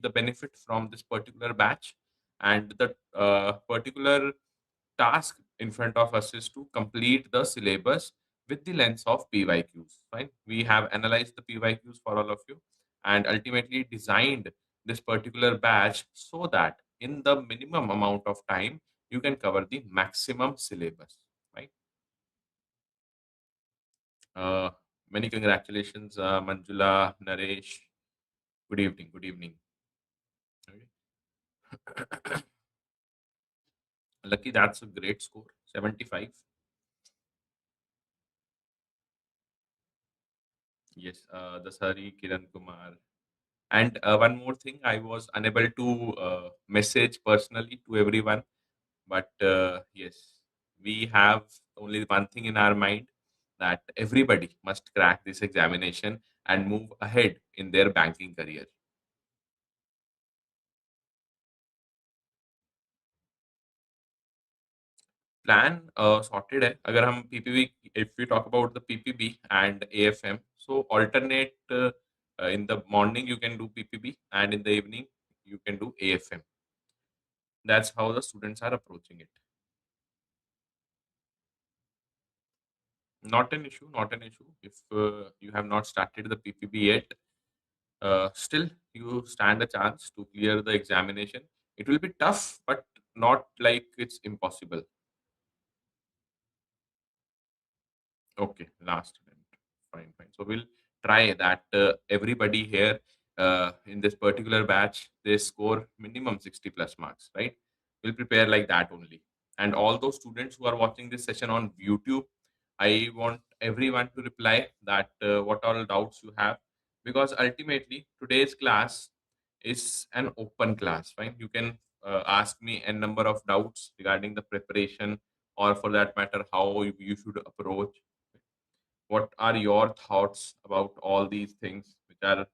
the benefit from this particular batch, and the particular task in front of us is to complete the syllabus with the lens of PYQs. Fine. We have analyzed the PYQs for all of you and ultimately designed this particular batch so that in the minimum amount of time you can cover the maximum syllabus. Right. Uh, Many congratulations, Manjula, Naresh. Good evening. Good evening. Okay. Lucky, that's a great score. 75. Yes, the Sari, Kiran Kumar. And one more thing, I was unable to message personally to everyone, but yes, we have only one thing in our mind, that everybody must crack this examination and move ahead in their banking career. Plan sorted है अगर हम PPB if we talk about the PPB and AFM so alternate in the morning you can do PPB and in the evening you can do AFM. That's how the students are approaching it. Not an issue, not an issue. If you have not started the PPB yet, still you stand a chance to clear the examination. It will be tough, but not like it's impossible. Okay, last attempt. Fine, fine. So we'll try that. Everybody here in this particular batch, they score minimum 60 plus marks, right? We'll prepare like that only. And all those students who are watching this session on YouTube, I want everyone to reply that what all doubts you have, because ultimately today's class is an open class, right? You can ask me a number of doubts regarding the preparation, or for that matter, how you should approach. What are your thoughts about all these things which are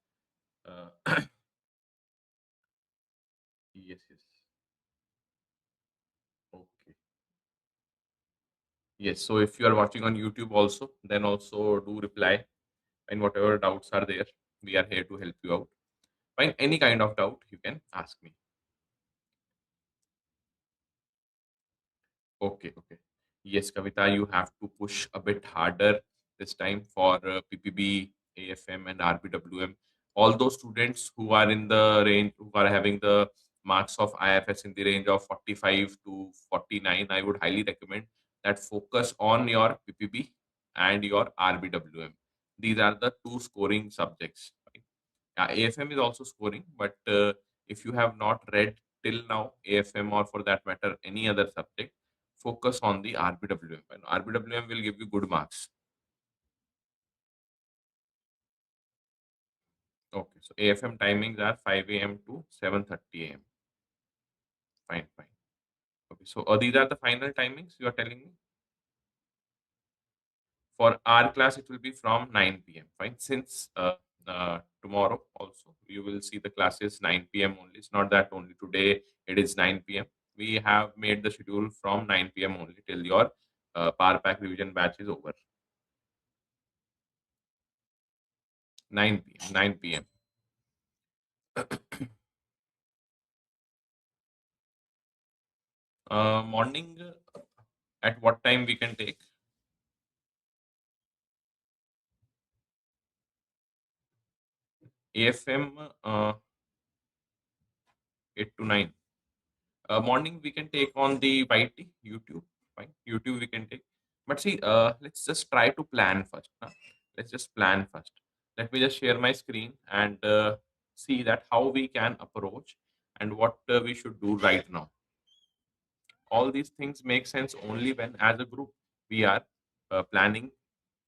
yes, yes. Okay. Yes, so if you are watching on YouTube also, then also do reply, and whatever doubts are there, we are here to help you out. Find any kind of doubt, you can ask me. Okay, okay. Yes, Kavita, you have to push a bit harder this time for PPB, AFM, and RBWM. All those students who are in the range, who are having the marks of IFS in the range of 45 to 49, I would highly recommend that focus on your PPB and your RBWM. These are the two scoring subjects. Right? AFM is also scoring, but if you have not read till now AFM, or for that matter any other subject, focus on the RBWM. And RBWM will give you good marks. Okay, so AFM timings are 5 a.m. to 7:30 a.m. Fine, fine. Okay, so these are the final timings you are telling me. For our class, it will be from 9 p.m. Fine. Since tomorrow also, you will see the classes 9 p.m. only. It's not that only today it is 9 p.m. We have made the schedule from 9 p.m. only till your PowerPack revision batch is over. 9 p.m. 9 p.m. Morning, at what time we can take? AFM 8 to 9. Morning we can take on the YT, YouTube. Fine. YouTube we can take. But see, let's just try to plan first. Huh? Let's just plan first. Let me just share my screen and see that how we can approach and what we should do right now. All these things make sense only when, as a group, we are planning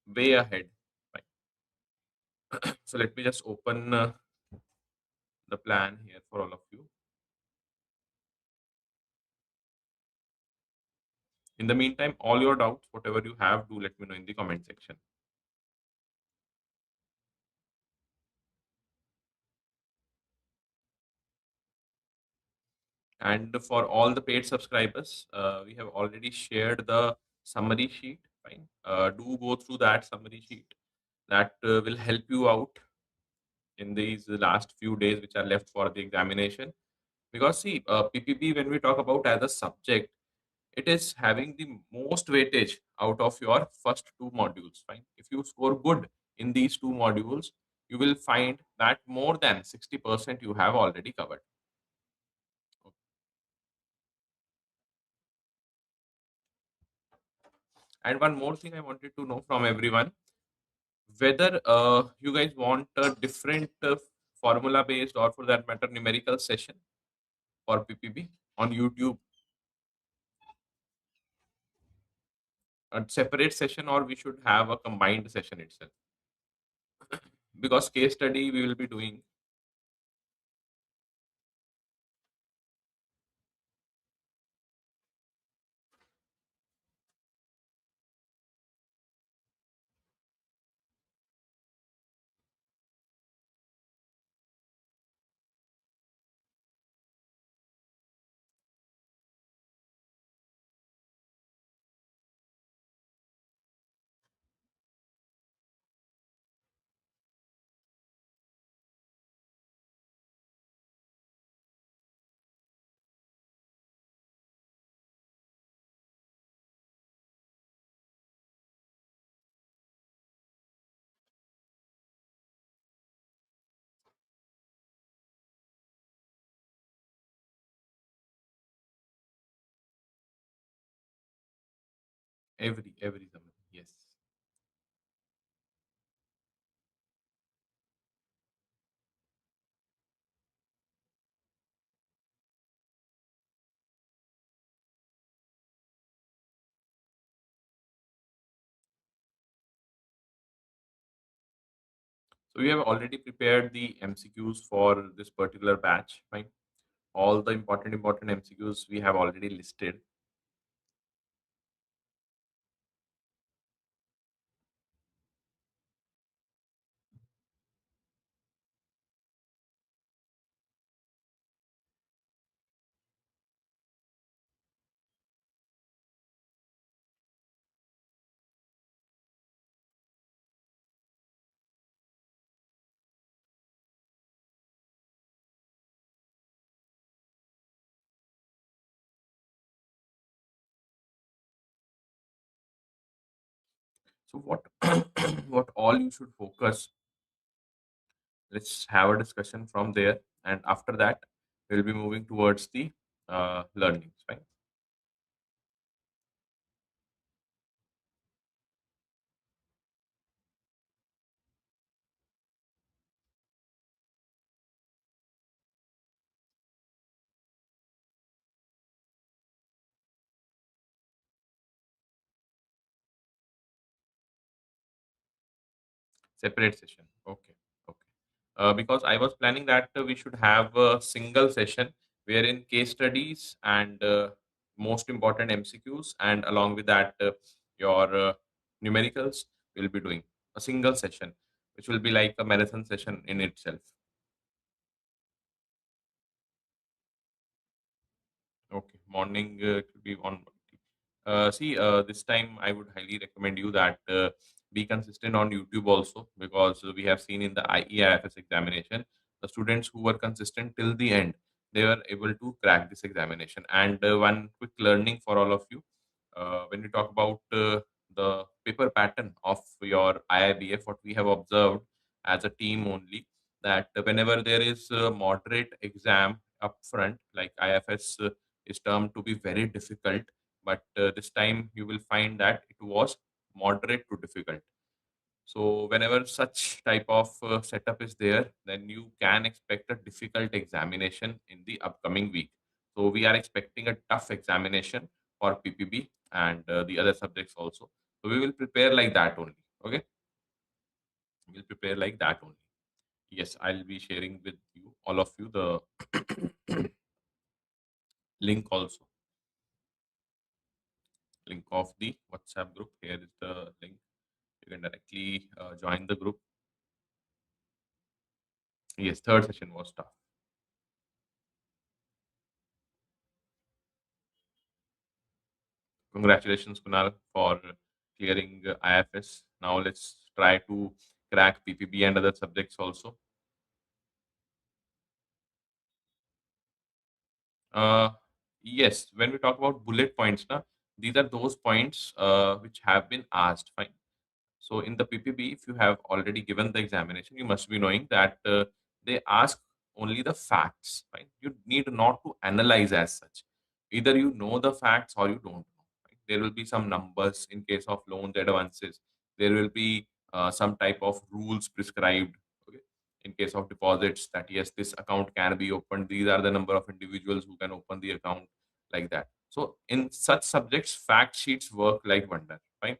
way ahead. Right? So let me just open the plan here for all of you. In the meantime, all your doubts, whatever you have, do let me know in the comment section. And for all the paid subscribers, we have already shared the summary sheet. Fine. Do go through that summary sheet. That will help you out in these last few days which are left for the examination. Because see, PPB, when we talk about as a subject, it is having the most weightage out of your first two modules. Fine. If you score good in these two modules, you will find that more than 60% you have already covered. And one more thing I wanted to know from everyone, whether you guys want a different formula based or for that matter numerical session for PPB on YouTube, a separate session, or we should have a combined session itself, because case study we will be doing every summer. Yes. So we have already prepared the MCQs for this particular batch, right? All the important MCQs we have already listed. So what what all you should focus, let's have a discussion from there, and after that we'll be moving towards the learnings, right? Separate session. Okay. Okay. Because I was planning that we should have a single session wherein case studies and most important MCQs, and along with that your numericals will be doing a single session, which will be like a marathon session in itself. Okay, morning it will be on. See, this time I would highly recommend you that be consistent on YouTube also, because we have seen in the IEIFS examination, the students who were consistent till the end, they were able to crack this examination. And one quick learning for all of you, when you talk about the paper pattern of your IIBF, what we have observed as a team only, that whenever there is a moderate exam up front, like IFS is termed to be very difficult, but this time you will find that it was moderate to difficult. So whenever such type of setup is there, then you can expect a difficult examination in the upcoming week. So we are expecting a tough examination for PPB and the other subjects also. So we will prepare like that only. Okay, we'll prepare like that only. Yes, I'll be sharing with you, all of you, the link also. Link of the WhatsApp group. Here is the link. You can directly join the group. Yes, third session was tough. Congratulations, Kunal, for clearing IFS. Now let's try to crack PPB and other subjects also. Uh, yes, when we talk about bullet points, na, these are those points which have been asked. Fine. So in the PPB, if you have already given the examination, you must be knowing that they ask only the facts. Right? You need not to analyze as such. Either you know the facts or you don't know. Right? There will be some numbers in case of loans advances. There will be some type of rules prescribed. Okay? In case of deposits, that yes, this account can be opened. These are the number of individuals who can open the account, like that. So in such subjects, fact sheets work like wonder. Right?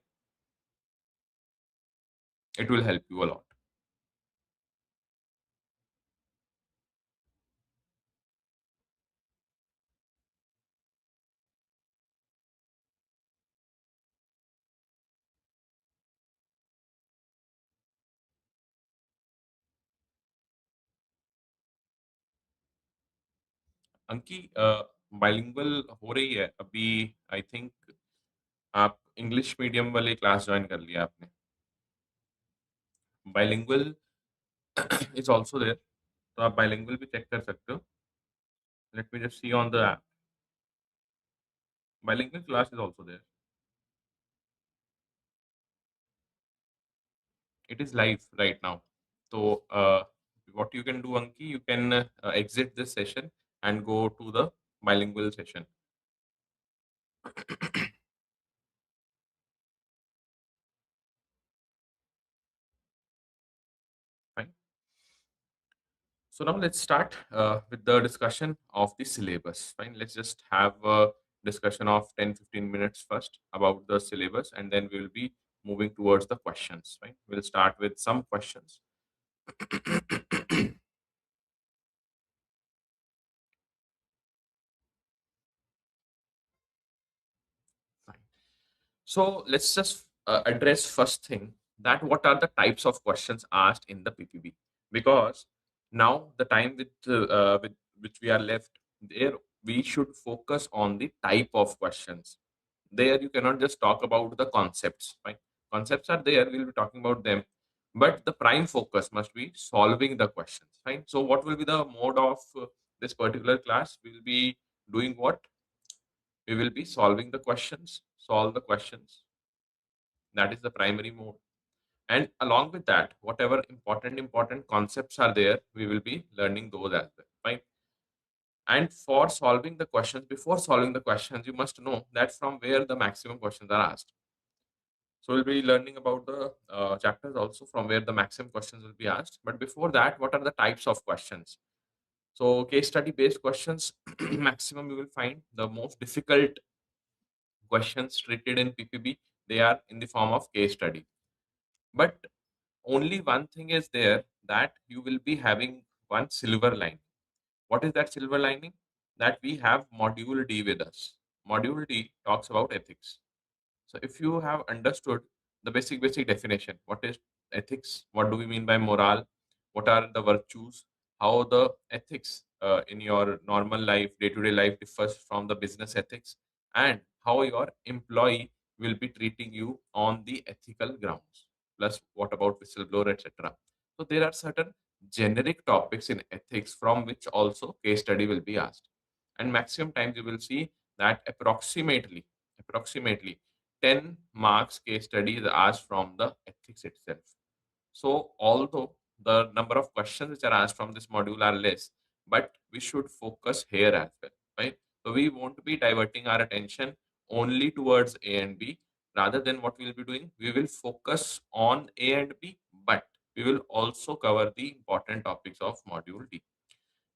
It will help you a lot. अंकी bilingual हो रही है अभी I think आप English medium वाले class join कर लिया आपने बाइलिंगुअल इज आल्सो देयर तो आप बाइलिंगुअल भी चेक कर सकते हो let me just see on the app bilingual class is also there it is live right now so what you can do Anki you can exit this session and go to the bilingual session fine. So now let's start with the discussion of the syllabus. Fine, let's just have a discussion of 10-15 minutes first about the syllabus and then we will be moving towards the questions. Right, we'll start with some questions. Fine. So let's just address first thing that what are the types of questions asked in the PPB because now the time with which we are left there we should focus on the type of questions. There you cannot just talk about the concepts. Right? Concepts are there, we'll be talking about them, but the prime focus must be solving the questions. Right? So what will be the mode of this particular class? We will be doing what? We will be solving the questions, solve the questions. That is the primary mode. And along with that, whatever important concepts are there, we will be learning those as well. Right? And for solving the questions, before solving the questions, you must know that from where the maximum questions are asked. So we'll be learning about the chapters also from where the maximum questions will be asked. But before that, what are the types of questions? So case study based questions, maximum you will find the most difficult questions treated in PPB. They are in the form of case study. But only one thing is there that you will be having one silver lining. What is that silver lining? That we have module D with us. Module D talks about ethics. So if you have understood the basic definition, what is ethics? What do we mean by moral? What are the virtues? How the ethics in your normal life, day-to-day life differs from the business ethics, and how your employee will be treating you on the ethical grounds. Plus, what about whistleblower, etc. So there are certain generic topics in ethics from which also case study will be asked, and maximum times you will see that approximately 10 marks case study is asked from the ethics itself. So, although the number of questions which are asked from this module are less, but we should focus here as well, right? So, we won't be diverting our attention only towards A and B. Rather than what we will be doing, we will focus on A and B, but we will also cover the important topics of module D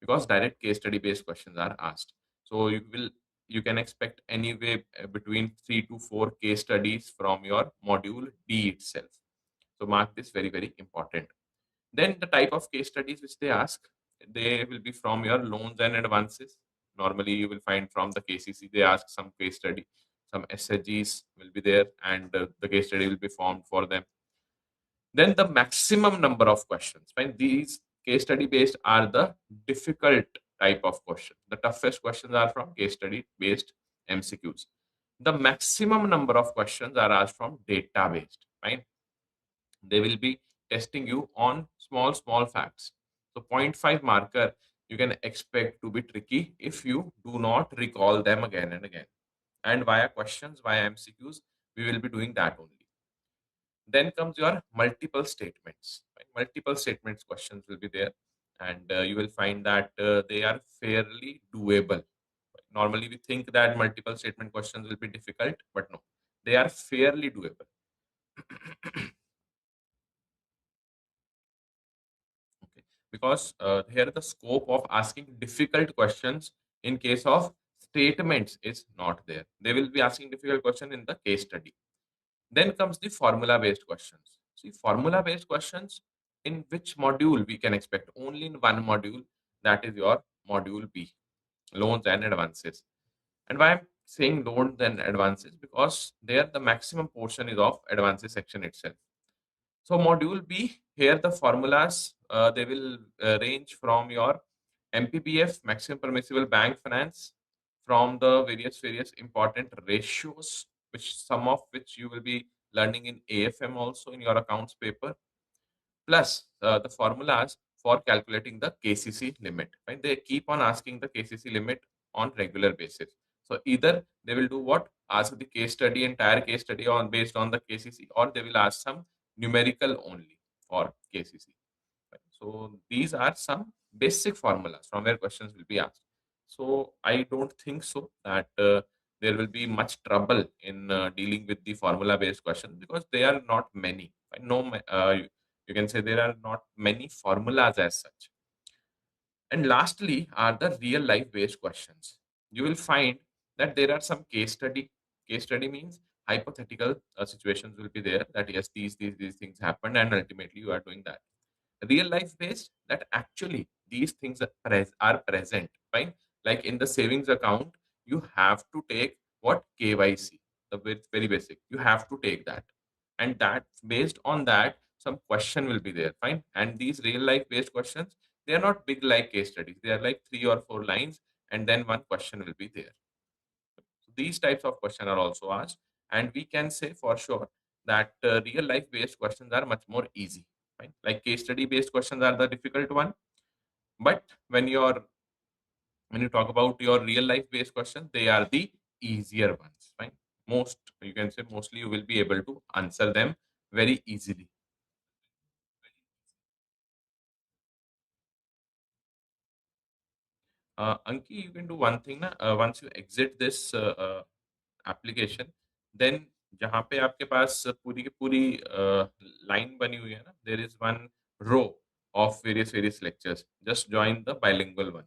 because direct case study based questions are asked. So you can expect anyway between 3 to 4 case studies from your module D itself. So mark this very important. Then the type of case studies which they ask, they will be from your loans and advances. Normally you will find from the KCC they ask some case study, some SHGs will be there, and the case study will be formed for them. Then the maximum number of questions. Fine. These case study based are the difficult type of question. The toughest questions are from case study based MCQs. The maximum number of questions are asked from data based. Fine. They will be testing you on small facts. So zero point 0.5 marker you can expect to be tricky if you do not recall them again and again. And via questions, via MCQs, we will be doing that only. Then comes your multiple statements. Right? Multiple statements questions will be there, and you will find that they are fairly doable. Normally, we think that multiple statement questions will be difficult, but no, they are fairly doable. Okay. Because here the scope of asking difficult questions in case of statements is not there. They will be asking difficult question in the case study. Then comes the formula based questions. See, formula based questions, in which module we can expect? Only in one module, that is your module B, loans and advances. And why I'm saying loans and advances? Because there the maximum portion is of advances section itself. So module B, here the formulas, they will range from your MPBF, maximum permissible bank finance, from the various important ratios, which some of which you will be learning in AFM also in your accounts paper, plus the formulas for calculating the KCC limit. Right? They keep on asking the KCC limit on regular basis. So either they will do what? Ask the case study, entire case study on based on the KCC, or they will ask some numerical only for KCC. Right? So these are some basic formulas from where questions will be asked. So I don't think so that there will be much trouble in dealing with the formula based questions, because they are not many. Right? No, you can say there are not many formulas as such. And lastly are the real life based questions. You will find that there are some case study. Case study means hypothetical situations will be there, that yes, these things happened and ultimately you are doing that. Real life based, that actually these things are present, right? Like in the savings account, you have to take what? KYC, the very basic. You have to take that, and that based on that, some question will be there, fine. And these real life based questions, they are not big like case studies. They are like 3 or 4 lines, and then one question will be there. So these types of questions are also asked, and we can say for sure that real life based questions are much more easy. Right? Like case study based questions are the difficult one, but when you talk about your real life based questions, they are the easier ones. Right? Most, you can say mostly you will be able to answer them very easily. Anki, you can do one thing na. Once you exit this application, then जहाँ पे आपके पास पूरी की पूरी line बनी हुई है ना, there is one row of various lectures. Just join the bilingual one.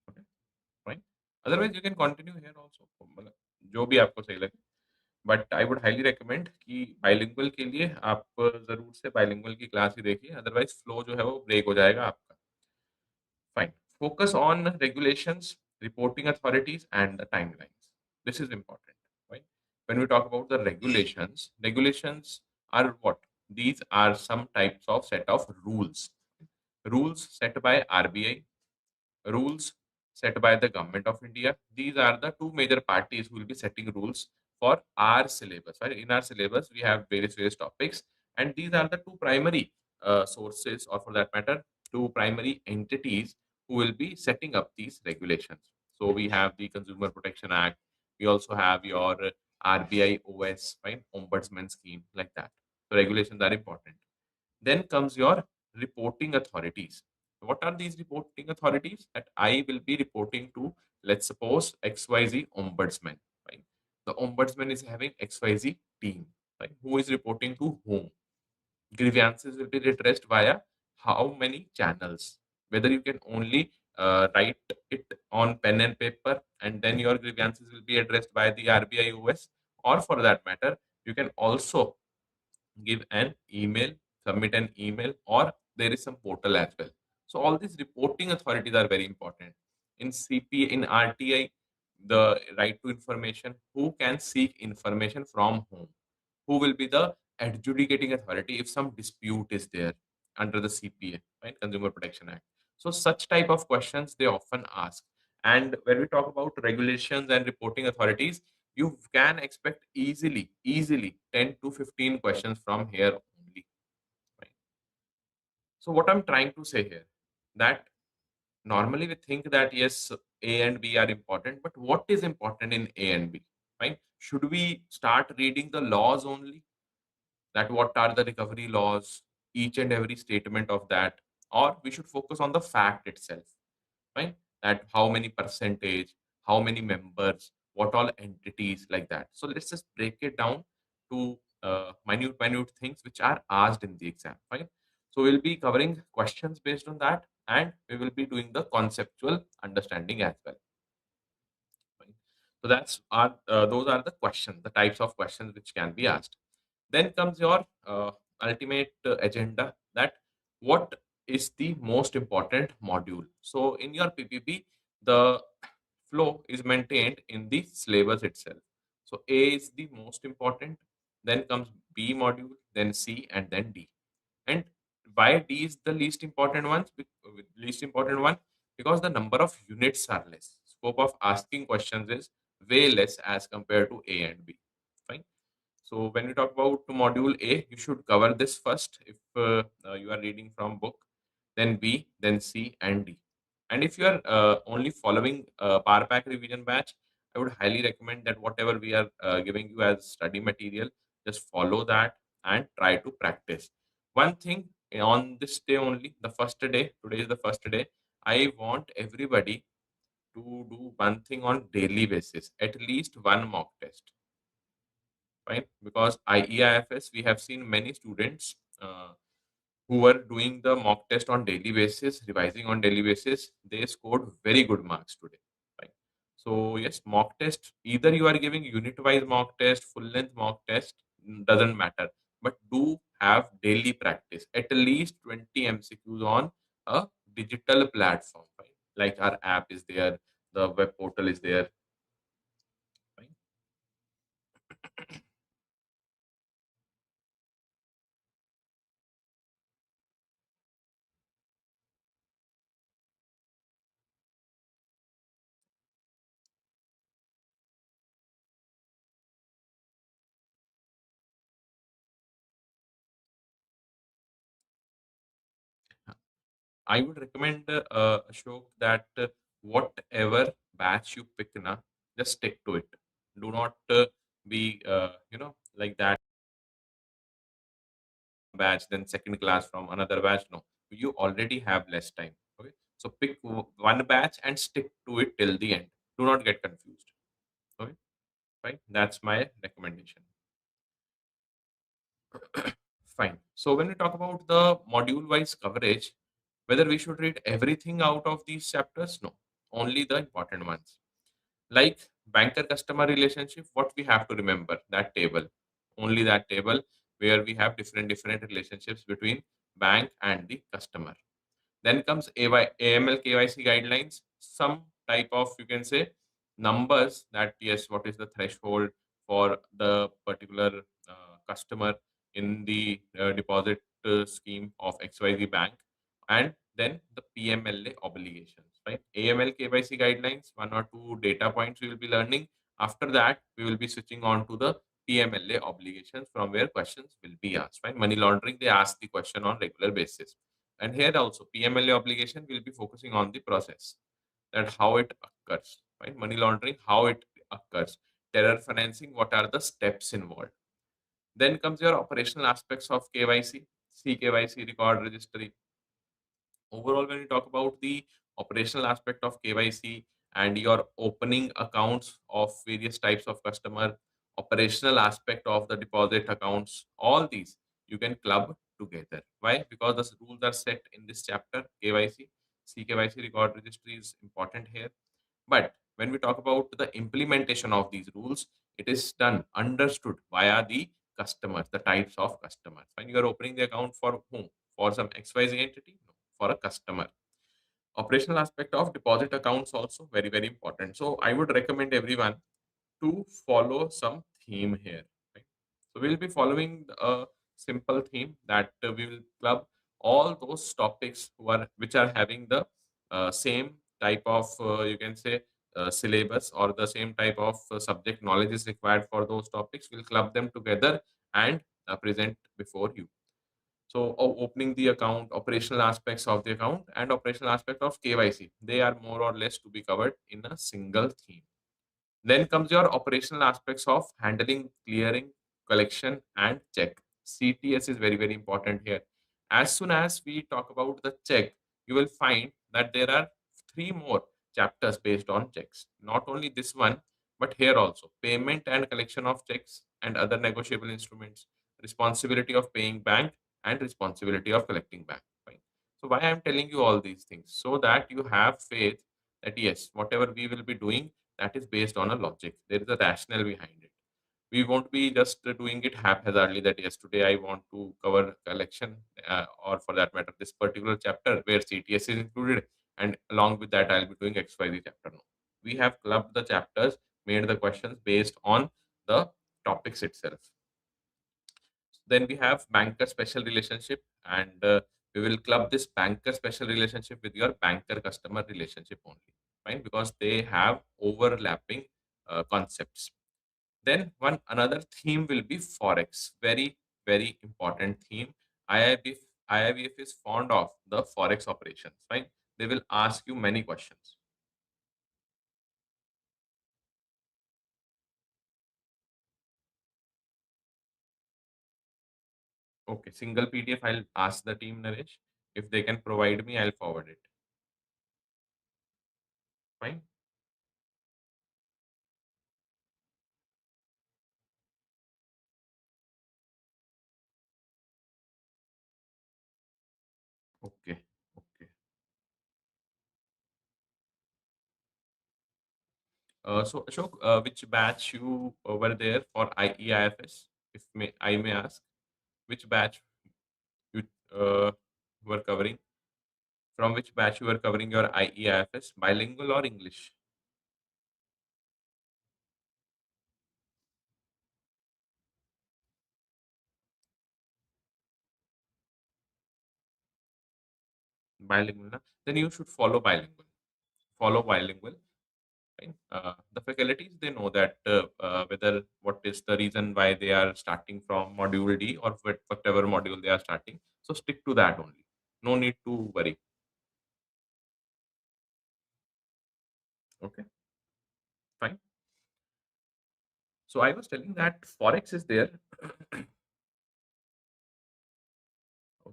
Okay, fine. Otherwise, you can continue here also. मतलब जो भी आपको सही लगे. But I would highly recommend कि बाइलिंगुअल के लिए आप जरूर से बाइलिंगुअल की क्लास ही देखिए, अदरवाइज फ्लो जो है वो ब्रेक हो जाएगा आपका. Fine. Focus on regulations, reporting authorities, and the timelines. This is important, right? When we talk about the regulations, regulations are what? These are some types of set of rules. Rules set by RBI, rules set by the government of India. These are the two major parties who will be setting rules for our syllabus. Right? In our syllabus, we have various topics, and these are the two primary sources, or for that matter, two primary entities who will be setting up these regulations. So we have the Consumer Protection Act. We also have your RBI OS, right? Ombudsman scheme, like that. So regulations are important. Then comes your reporting authorities. What are these reporting authorities? That I will be reporting to, let's suppose, XYZ Ombudsman. Right? The Ombudsman is having XYZ team. Right? Who is reporting to whom? Grievances will be redressed via how many channels? Whether you can only write it on pen and paper, and then your grievances will be addressed by the RBI OS, or for that matter, you can also give an email, submit an email, or there is some portal as well. So all these reporting authorities are very important. In CP, in RTI, the right to information, who can seek information from whom? Who will be the adjudicating authority if some dispute is there under the CPA, right? Consumer Protection Act. So such type of questions they often ask. And when we talk about regulations and reporting authorities, you can expect easily 10 to 15 questions from here only. Right? So what I'm trying to say here, that normally we think that yes, A and B are important, but what is important in A and B, right? Should we start reading the laws only, that what are the recovery laws, each and every statement of that, or we should focus on the fact itself, right? That how many percentage, how many members, what all entities, like that. So let's just break it down to minute things which are asked in the exam, right? So we'll be covering questions based on that, and we will be doing the conceptual understanding as well. Right? So that's our those are the questions, the types of questions which can be asked. Then comes your ultimate agenda, that what is the most important module. So in your PPB, the flow is maintained in the syllabus itself. So A is the most important, then comes B module, then C, and then D. And why D is the least important one? Least important one because the number of units are less. Scope of asking questions is way less as compared to A and B. Fine. So when you talk about module A, you should cover this first if you are reading from book, then B, then C, and D. And if you are only following PowerPack revision batch, I would highly recommend that whatever we are giving you as study material, just follow that and try to practice. One thing on this day only, the first day, today is the first day, I want everybody to do one thing on daily basis, at least one mock test, right? Because IEIFS, we have seen many students who were doing the mock test on daily basis, revising on daily basis, they scored very good marks today, right? So yes, mock test, either you are giving unit-wise mock test, full-length mock test, doesn't matter, but do have daily practice, at least 20 MCQs on a digital platform, right? Like our app is there, the web portal is there, right? I would recommend Ashok that whatever batch you pick na, just stick to it. Do not be like that batch, then second class from another batch. No, you already have less time. Okay, so pick one batch and stick to it till the end. Do not get confused. Okay, right? That's my recommendation. Fine. So when we talk about the module-wise coverage, whether we should read everything out of these chapters, no, only the important ones. Like banker customer relationship, what we have to remember, that table, only that table where we have different relationships between bank and the customer. Then comes AML KYC guidelines, some type of, you can say, numbers, that yes, what is the threshold for the particular customer in the deposit scheme of XYZ bank, and then the PMLA obligations, right? AML KYC guidelines, one or two data points we will be learning. After that, we will be switching on to the PMLA obligations, from where questions will be asked, right? Money laundering, they ask the question on regular basis. And here also PMLA obligation will be focusing on the process, that how it occurs, right? Money laundering, how it occurs. Terror financing, what are the steps involved? Then comes your operational aspects of KYC, CKYC, record registry. Overall, when you talk about the operational aspect of KYC and your opening accounts of various types of customer, operational aspect of the deposit accounts, all these you can club together. Why? Because the rules are set in this chapter. KYC, CKYC, record registry is important here. But when we talk about the implementation of these rules, it is done, understood via the customers, the types of customers. When you are opening the account for whom? For some XYZ entity? No, for a customer. Operational aspect of deposit accounts also very, very important. So I would recommend everyone to follow some theme here. Right? So we'll be following a simple theme, that we will club all those topics which are having the same type of, you can say, syllabus, or the same type of subject knowledge is required for those topics. We'll club them together and present before you. So opening the account, operational aspects of the account, and operational aspect of KYC, they are more or less to be covered in a single theme. Then comes your operational aspects of handling, clearing, collection, and check. CTS is very, very important here. As soon as we talk about the check, you will find that there are three more chapters based on checks. Not only this one, but here also payment and collection of checks and other negotiable instruments, responsibility of paying bank, and responsibility of collecting bank. Fine. So, why I'm telling you all these things? So that you have faith that yes, whatever we will be doing, that is based on a logic. There is a rationale behind it. We won't be just doing it haphazardly that yes, today I want to cover collection or for that matter, this particular chapter where CTS is included. And along with that, I'll be doing XYZ chapter. No. We have clubbed the chapters, made the questions based on the topics itself. Then we have banker special relationship, and we will club this banker special relationship with your banker customer relationship only, fine, because they have overlapping concepts. Then one another theme will be forex, very very important theme. IIBF is fond of the forex operations, fine. They will ask you many questions. Okay, single PDF, I'll ask the team, Naresh. If they can provide me, I'll forward it. Fine. Okay. Okay. So, Ashok, which batch you were there for IEIFS? If I may ask, which batch you were covering? From which batch you were covering your IEIFS, bilingual or English? Bilingual, na? Then you should follow bilingual. Follow bilingual. Fine. The faculties, they know that whether what is the reason why they are starting from module D or whatever module they are starting. So stick to that only. No need to worry. Okay, fine. So I was telling that forex is there. How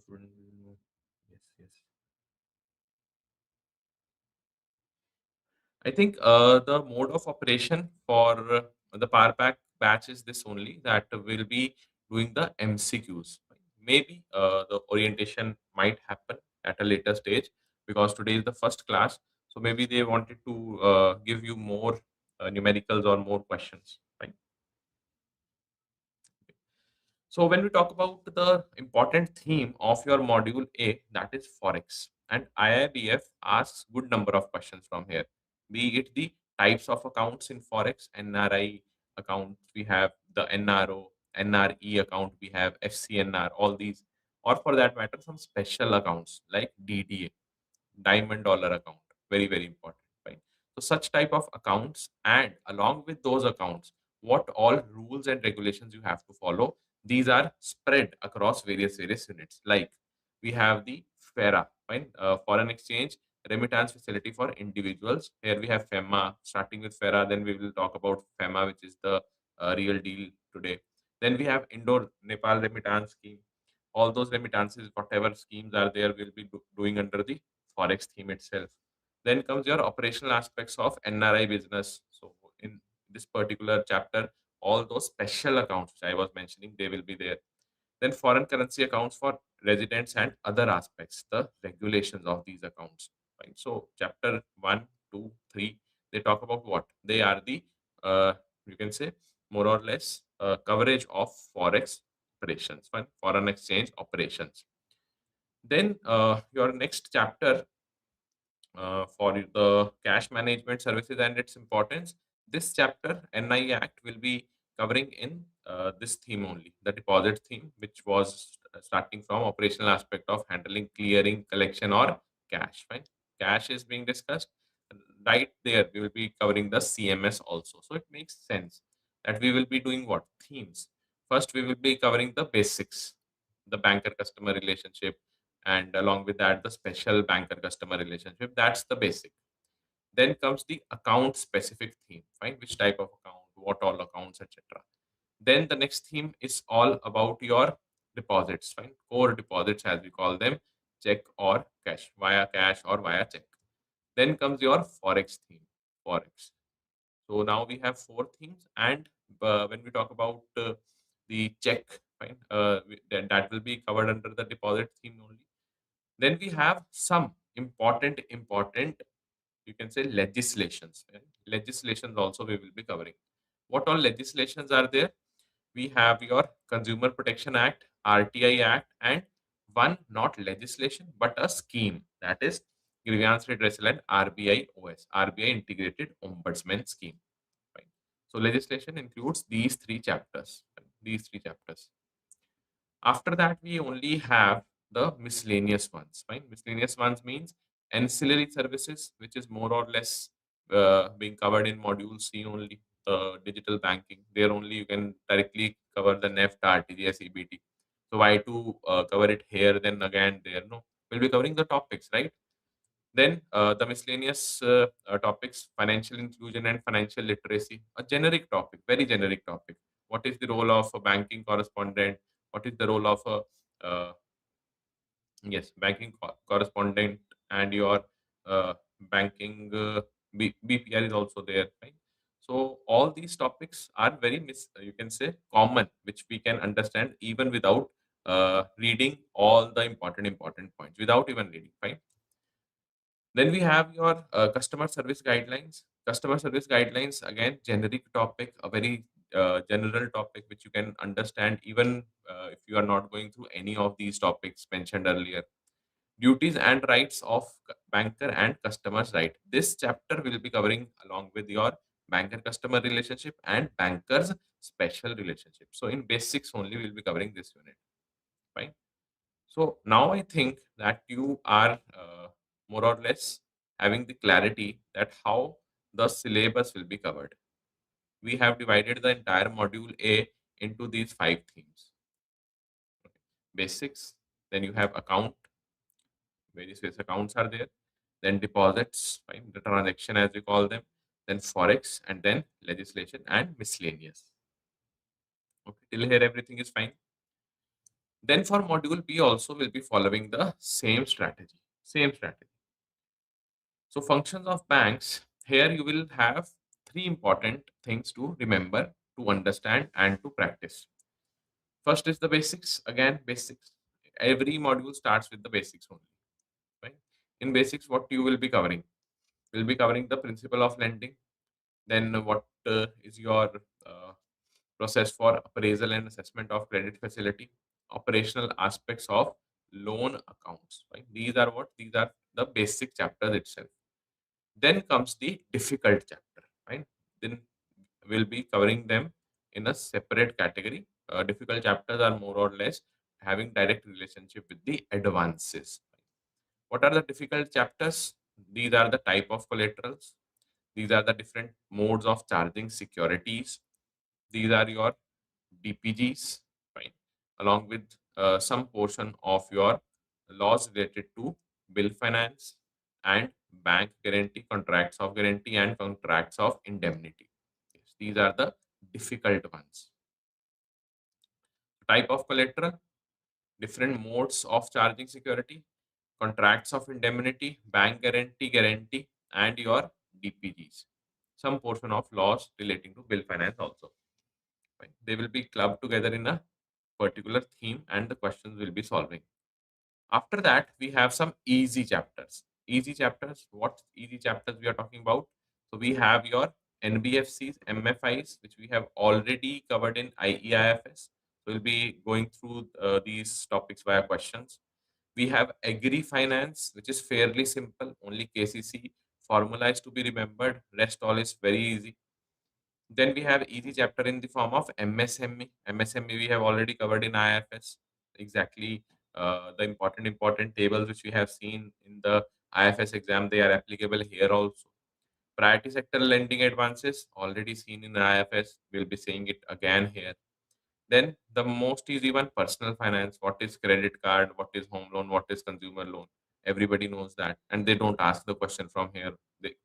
should we know? Yes, yes. I think the mode of operation for the PowerPack batch is this only, that will be doing the MCQs. Maybe the orientation might happen at a later stage because today is the first class. So maybe they wanted to give you more numericals or more questions. Right? So when we talk about the important theme of your module A, that is forex, and IIBF asks good number of questions from here. Be it the types of accounts in forex, NRI account, we have the NRO, NRE account, we have FCNR, all these, or for that matter, some special accounts like DDA, diamond dollar account, very very important, right? So such type of accounts, and along with those accounts, what all rules and regulations you have to follow, these are spread across various units. Like we have the FERA, fine, foreign exchange remittance facility for individuals. Here we have FEMA. Starting with FERA, then we will talk about FEMA, which is the real deal today. Then we have Indo Nepal remittance scheme. All those remittances, whatever schemes are there, will be doing under the forex theme itself. Then comes your operational aspects of NRI business. So in this particular chapter, all those special accounts which I was mentioning, they will be there. Then foreign currency accounts for residents and other aspects, the regulations of these accounts. Right. So chapter 1, 2, 3, they talk about what? They are the you can say more or less coverage of forex operations, fine, foreign exchange operations. Then your next chapter for the cash management services and its importance. This chapter, NI Act, will be covering in this theme only, the deposit theme, which was starting from operational aspect of handling, clearing, collection, or cash. Right? Cash is being discussed. Right there, we will be covering the CMS also. So it makes sense that we will be doing what? Themes. First, we will be covering the basics. the banker customer relationship, and along with that, the special banker customer relationship. That's the basic. Then comes the account specific theme, fine, which type of account, what all accounts, etc. Then the next theme is all about your deposits, fine, core deposits as we call them, check or cash or via check. Then comes your forex theme, forex. So now we have four themes, and when we talk about the check, fine, then that will be covered under the deposit theme only. Then we have some important, you can say, legislations. Right? Legislations also we will be covering. What all legislations are there? We have your Consumer Protection Act, RTI Act, and one not legislation but a scheme, that is Grievance Redressal and RBI OS, RBI Integrated Ombudsman Scheme. Right? So legislation includes these three chapters. Right? These three chapters. After that, we only have the miscellaneous ones. Right? Miscellaneous ones means ancillary services, which is more or less being covered in module C only. Digital banking. There only you can directly cover the NEFT, RTGS, EBT. So why to cover it here, then again there? No, we'll be covering the topics, right? Then the miscellaneous topics, financial inclusion and financial literacy, a generic topic, very generic topic. What is the role of a banking correspondent? What is the role of a yes, banking correspondent, and your banking BPR is also there, right? So all these topics are very you can say common, which we can understand even without reading all the important points, without even reading, right? Then we have your customer service guidelines. Customer service guidelines, again, generic topic, a very general topic which you can understand even if you are not going through any of these topics mentioned earlier. Duties and rights of banker and customers right. This chapter will be covering along with your banker customer relationship and bankers special relationship. So in basics only we'll be covering this unit. Fine. So now I think that you are more or less having the clarity that how the syllabus will be covered. We have divided the entire module A into these five themes. Okay. Basics, then you have account, various accounts are there, then deposits, fine, the transaction as we call them, then forex, and then legislation and miscellaneous. Okay, till here everything is fine. Then for module B also will be following the same strategy. Same strategy. So functions of banks, here you will have three important things to remember, to understand and to practice. First is the basics. Again, basics. Every module starts with the basics only. Right? In basics, what you will be covering? We'll be covering the principle of lending. Then what is your process for appraisal and assessment of credit facility, operational aspects of loan accounts. Right? These are what? These are the basic chapters itself. Then comes the difficult chapter, right? Then we'll be covering them in a separate category. Difficult chapters are more or less having direct relationship with the advances. What are the difficult chapters? These are the type of collaterals. These are the different modes of charging securities. These are your DPGs, right? Along with some portion of your laws related to bill finance and bank guarantee, contracts of guarantee, and contracts of indemnity. Yes, these are the difficult ones. Type of collateral, different modes of charging security, contracts of indemnity, bank guarantee, and your DPGs. Some portion of laws relating to bill finance also. Right? They will be clubbed together in a particular theme and the questions will be solving. After that, we have some easy chapters. Easy chapters, what easy chapters we are talking about? So we have your NBFCs, MFIs, which we have already covered in IEIFS. So we'll be going through these topics via questions. We have Agri Finance, which is fairly simple, only KCC formula is to be remembered. Rest all is very easy. Then we have easy chapter in the form of MSME. MSME we have already covered in IFS. Exactly the important tables which we have seen in the IFS exam, they are applicable here also. Priority sector lending advances already seen in IFS. We'll be saying it again here. Then the most easy one, personal finance. What is credit card? What is home loan? What is consumer loan? Everybody knows that, and they don't ask the question from here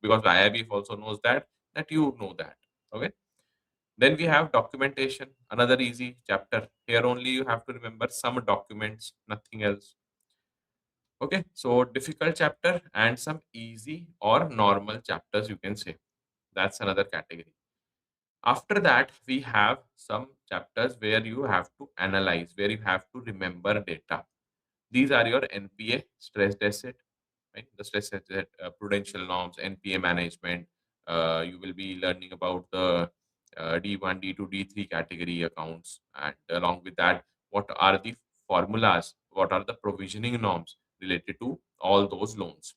because IIB also knows that you know that. Okay. Then we have documentation, another easy chapter. Here only you have to remember some documents, nothing else. Okay, so difficult chapter and some easy or normal chapters, you can say. That's another category. After that, we have some chapters where you have to analyze, where you have to remember data. These are your NPA, stress deficit, right? The stress deficit, prudential norms, NPA management. You will be learning about the D1, D2, D3 category accounts. And along with that, what are the formulas? What are the provisioning norms related to all those loans?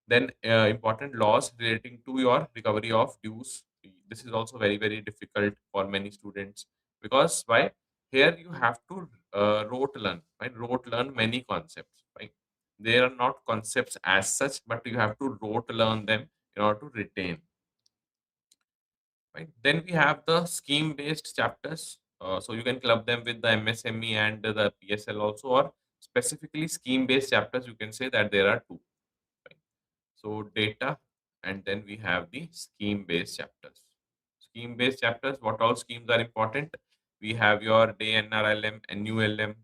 Then important laws relating to your recovery of dues. This is also very, very difficult for many students because why? Here you have to rote learn, right? Rote learn many concepts, right? They are not concepts as such, but you have to rote learn them in order to retain, right? Then we have the scheme based chapters. So you can club them with the MSME and the PSL also, or specifically scheme based chapters. You can say that there are two. Right? So data, and then we have the scheme-based chapters. Scheme-based chapters, what all schemes are important? We have your Day NRLM, NULM,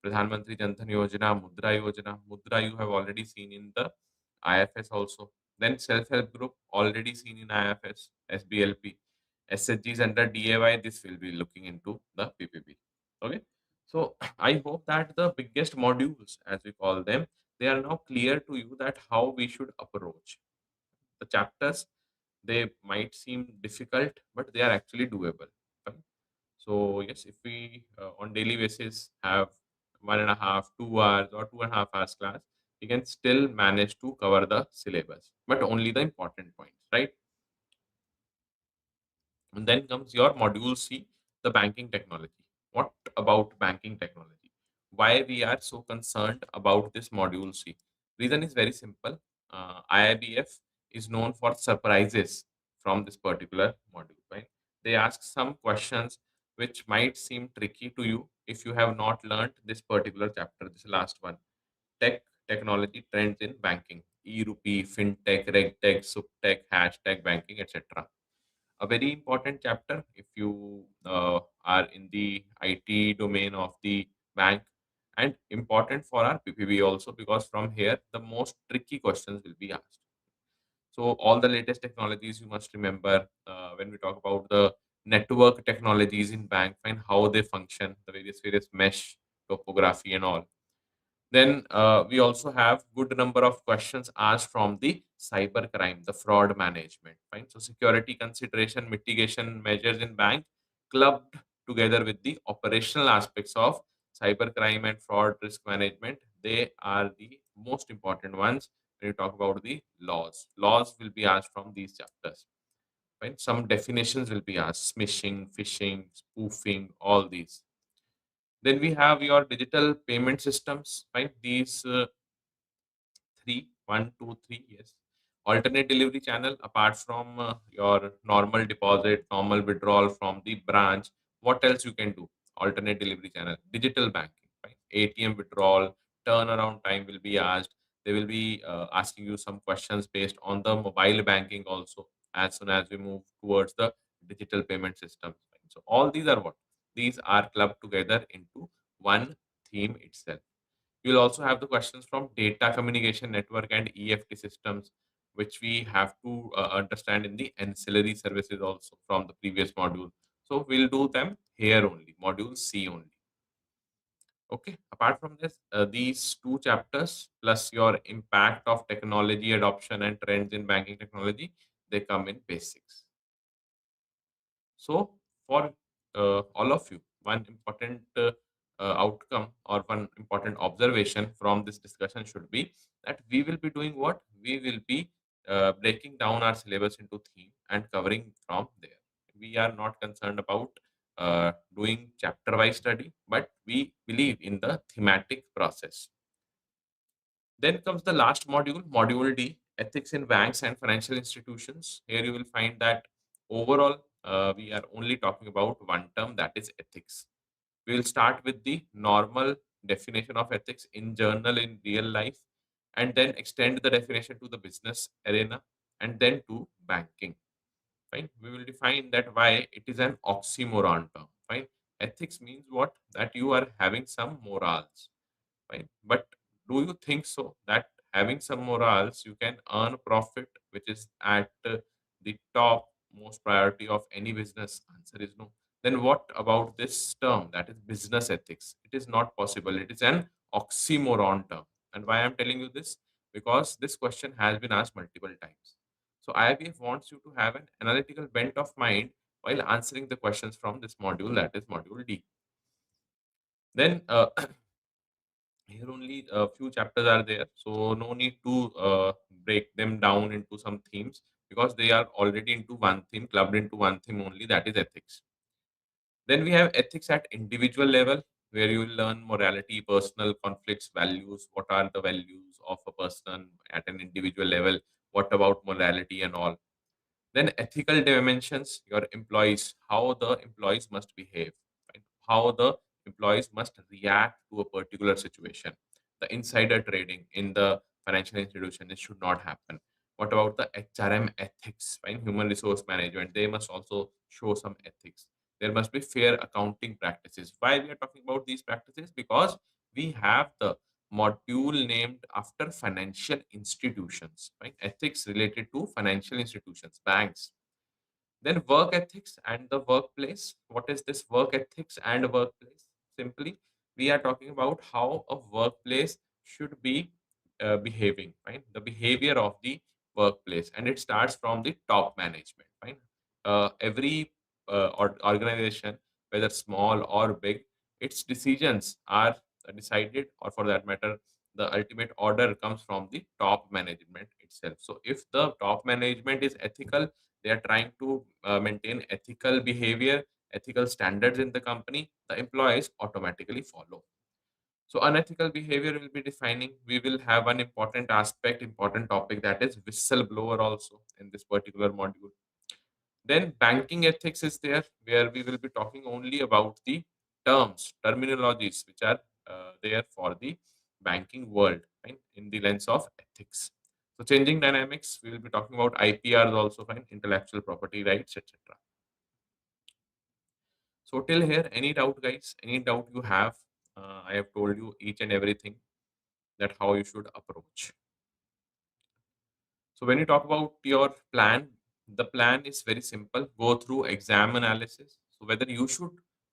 Pradhan Mantri Jan Dhan Yojana, Mudra Yojana. Mudra you have already seen in the IFS also. Then self-help group already seen in IFS, SBLP. SHGs under DAY, this will be looking into the PPB. Okay. So I hope that the biggest modules, as we call them, they are now clear to you that how we should approach the chapters. They might seem difficult, but they are actually doable, right? So yes, if we on daily basis have 1.5 2 hours or 2.5 hours class, we can still manage to cover the syllabus, but only the important points, right? And then comes your module C, the banking technology. What about banking technology? Why we are so concerned about this module C? Reason is very simple. IIBF is known for surprises from this particular module. Right? They ask some questions which might seem tricky to you if you have not learned this particular chapter. This last one, tech technology trends in banking, e-rupee, fintech, regtech, subtech, hashtag banking, etc. A very important chapter if you are in the IT domain of the bank, and important for our PPB also because from here the most tricky questions will be asked. So all the latest technologies you must remember when we talk about the network technologies in bank, and how they function, the various mesh topography and all. Then we also have good number of questions asked from the cyber crime, the fraud management. Fine. So security consideration, mitigation measures in bank clubbed together with the operational aspects of cyber crime and fraud risk management. They are the most important ones when you talk about the laws. Laws will be asked from these chapters. Right? Some definitions will be asked: smishing, phishing, spoofing, all these. Then we have your digital payment systems, right? These three, one, two, three, yes. Alternate delivery channel apart from your normal deposit, normal withdrawal from the branch. What else you can do? Alternate delivery channel, digital banking, right? ATM withdrawal, turnaround time will be asked. They will be asking you some questions based on the mobile banking also as soon as we move towards the digital payment systems. Right? So all these are what? These are clubbed together into one theme itself. You'll also have the questions from data communication network and EFT systems, which we have to understand in the ancillary services also from the previous module. So we'll do them here only, module C only. Okay. Apart from this, these two chapters plus your impact of technology adoption and trends in banking technology, they come in basics. So, for all of you, one important outcome or one important observation from this discussion should be that we will be doing what? We will be breaking down our syllabus into theme and covering from there. We are not concerned about doing chapter wise study, but we believe in the thematic process. Then comes the last module, module D, ethics in banks and financial institutions. Here you will find that overall we are only talking about one term, that is ethics. We will start with the normal definition of ethics in journal in real life, and then extend the definition to the business arena, and then to banking. Fine. We will define that why it is an oxymoron term. Fine. Ethics means what? That you are having some morals. Fine. But do you think so that having some morals you can earn profit, which is at the top most priority of any business? Answer is no. Then what about this term, that is business ethics? It is not possible. It is an oxymoron term. And why I'm telling you this? Because this question has been asked multiple times. So IIBF wants you to have an analytical bent of mind while answering the questions from this module, that is module D. Then here only a few chapters are there, so no need to break them down into some themes, because they are already into one theme, clubbed into one theme only, that is ethics. Then we have ethics at individual level, where you will learn morality, personal conflicts, values. What are the values of a person at an individual level? What about morality and all? Then ethical dimensions, your employees, how the employees must behave, right? How the employees must react to a particular situation. The insider trading in the financial institution, it should not happen. What about the HRM ethics, right? Human resource management, they must also show some ethics. There must be fair accounting practices. Why we are talking about these practices? Because we have the module named after financial institutions, right? Ethics related to financial institutions, banks. Then work ethics and the workplace. What is this work ethics and workplace? Simply, we are talking about how a workplace should be behaving, right? The behavior of the workplace, and it starts from the top management, right? Every organization, whether small or big, its decisions are decided, or for that matter, the ultimate order comes from the top management itself. So, if the top management is ethical, they are trying to maintain ethical behavior, ethical standards in the company, the employees automatically follow. So unethical behavior will be defining. We will have one important aspect, important topic, that is whistleblower also in this particular module. Then banking ethics is there, where we will be talking only about the terms, terminologies which are there for the banking world, right, in the lens of ethics. So changing dynamics, we will be talking about IPRs also, fine, intellectual property rights, etc. So till here, any doubt, guys? Any doubt you have? I have told you each and everything, that how you should approach. So when you talk about your plan, the plan is very simple. Go through exam analysis. So whether you should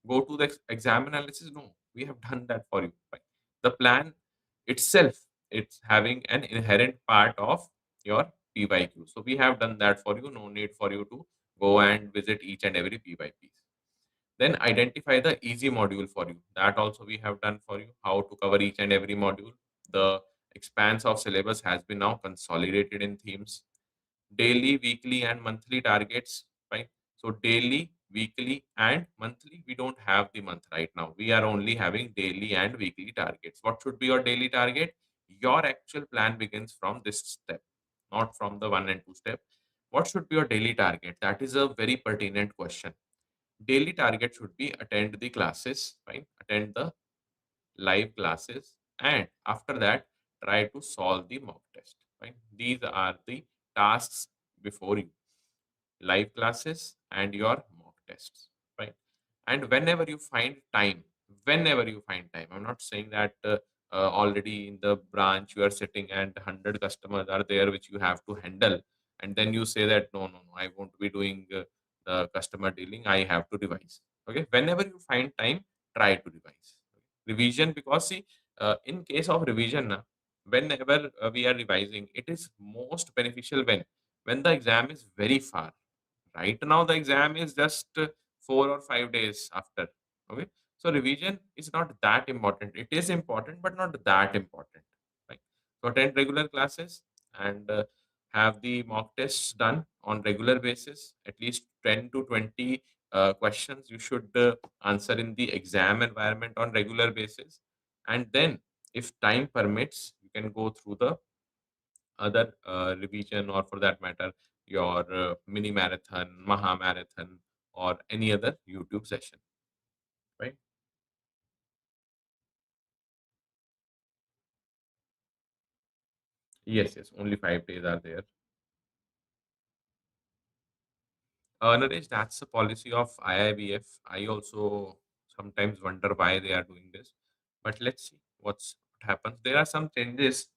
go to the exam analysis, no, we have done that for you. Right? The plan itself, it's having an inherent part of your PYQ. So we have done that for you. No need for you to go and visit each and every PYP. Then identify the easy module for you. That also we have done for you. How to cover each and every module. The expanse of syllabus has been now consolidated in themes. Daily, weekly, and monthly targets. Right. So daily, weekly, and monthly. We don't have the month right now. We are only having daily and weekly targets. What should be your daily target? Your actual plan begins from this step, not from the 1 and 2 step. What should be your daily target? That is a very pertinent question. Daily target should be attend the classes, right? Attend the live classes, and after that, try to solve the mock test, right? These are the tasks before you: live classes and your mock tests, right? And whenever you find time, I'm not saying that already in the branch you are sitting and 100 customers are there which you have to handle, and then you say that no, no, no, I won't be doing the customer dealing, I have to revise. Okay, whenever you find time, try to revise. Revision, because see, in case of revision, whenever we are revising, it is most beneficial when the exam is very far. Right now, the exam is just 4 or 5 days after. Okay, so revision is not that important. It is important, but not that important. Right. So attend regular classes and have the mock tests done on regular basis. At least 10 to 20 questions you should answer in the exam environment on regular basis. And then, if time permits, you can go through the other revision, or for that matter, your mini marathon, maha marathon, or any other YouTube session, right? Yes, yes, only 5 days are there. Naresh, that's the policy of IIBF. I also sometimes wonder why they are doing this, but let's see what happens. There are some changes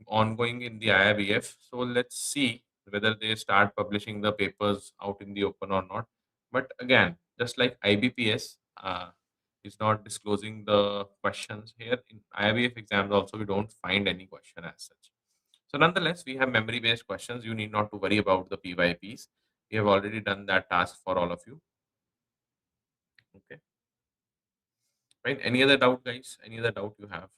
ongoing in the IIBF, so let's see whether they start publishing the papers out in the open or not. But again, just like IBPS is not disclosing the questions here in IIBF exams, also we don't find any question as such. So nonetheless, we have memory-based questions. You need not to worry about the PYPs. We have already done that task for all of you. Okay. Right. Any other doubt, guys? Any other doubt you have?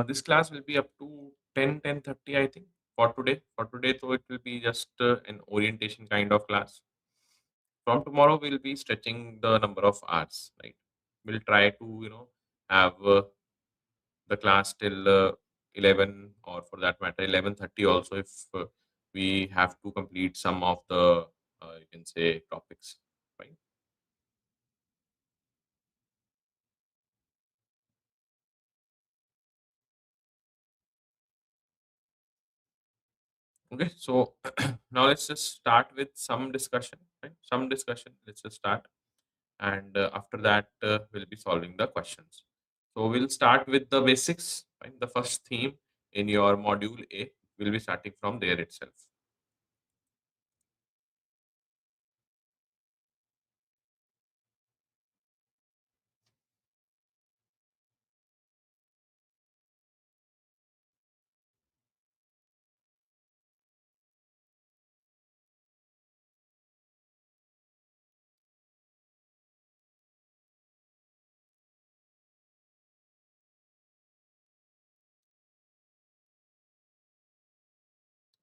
This class will be up to 10:30, I think, for today. For today, so it will be just an orientation kind of class. From tomorrow, we'll be stretching the number of hours, right? We'll try to, have the class till 11, or for that matter, 11:30 also, if we have to complete some of the, you can say, topics, right? Okay, so now let's just start with some discussion, right? Some discussion. Let's just start, and after that, we'll be solving the questions. So we'll start with the basics. Right? The first theme in your module A will be starting from there itself.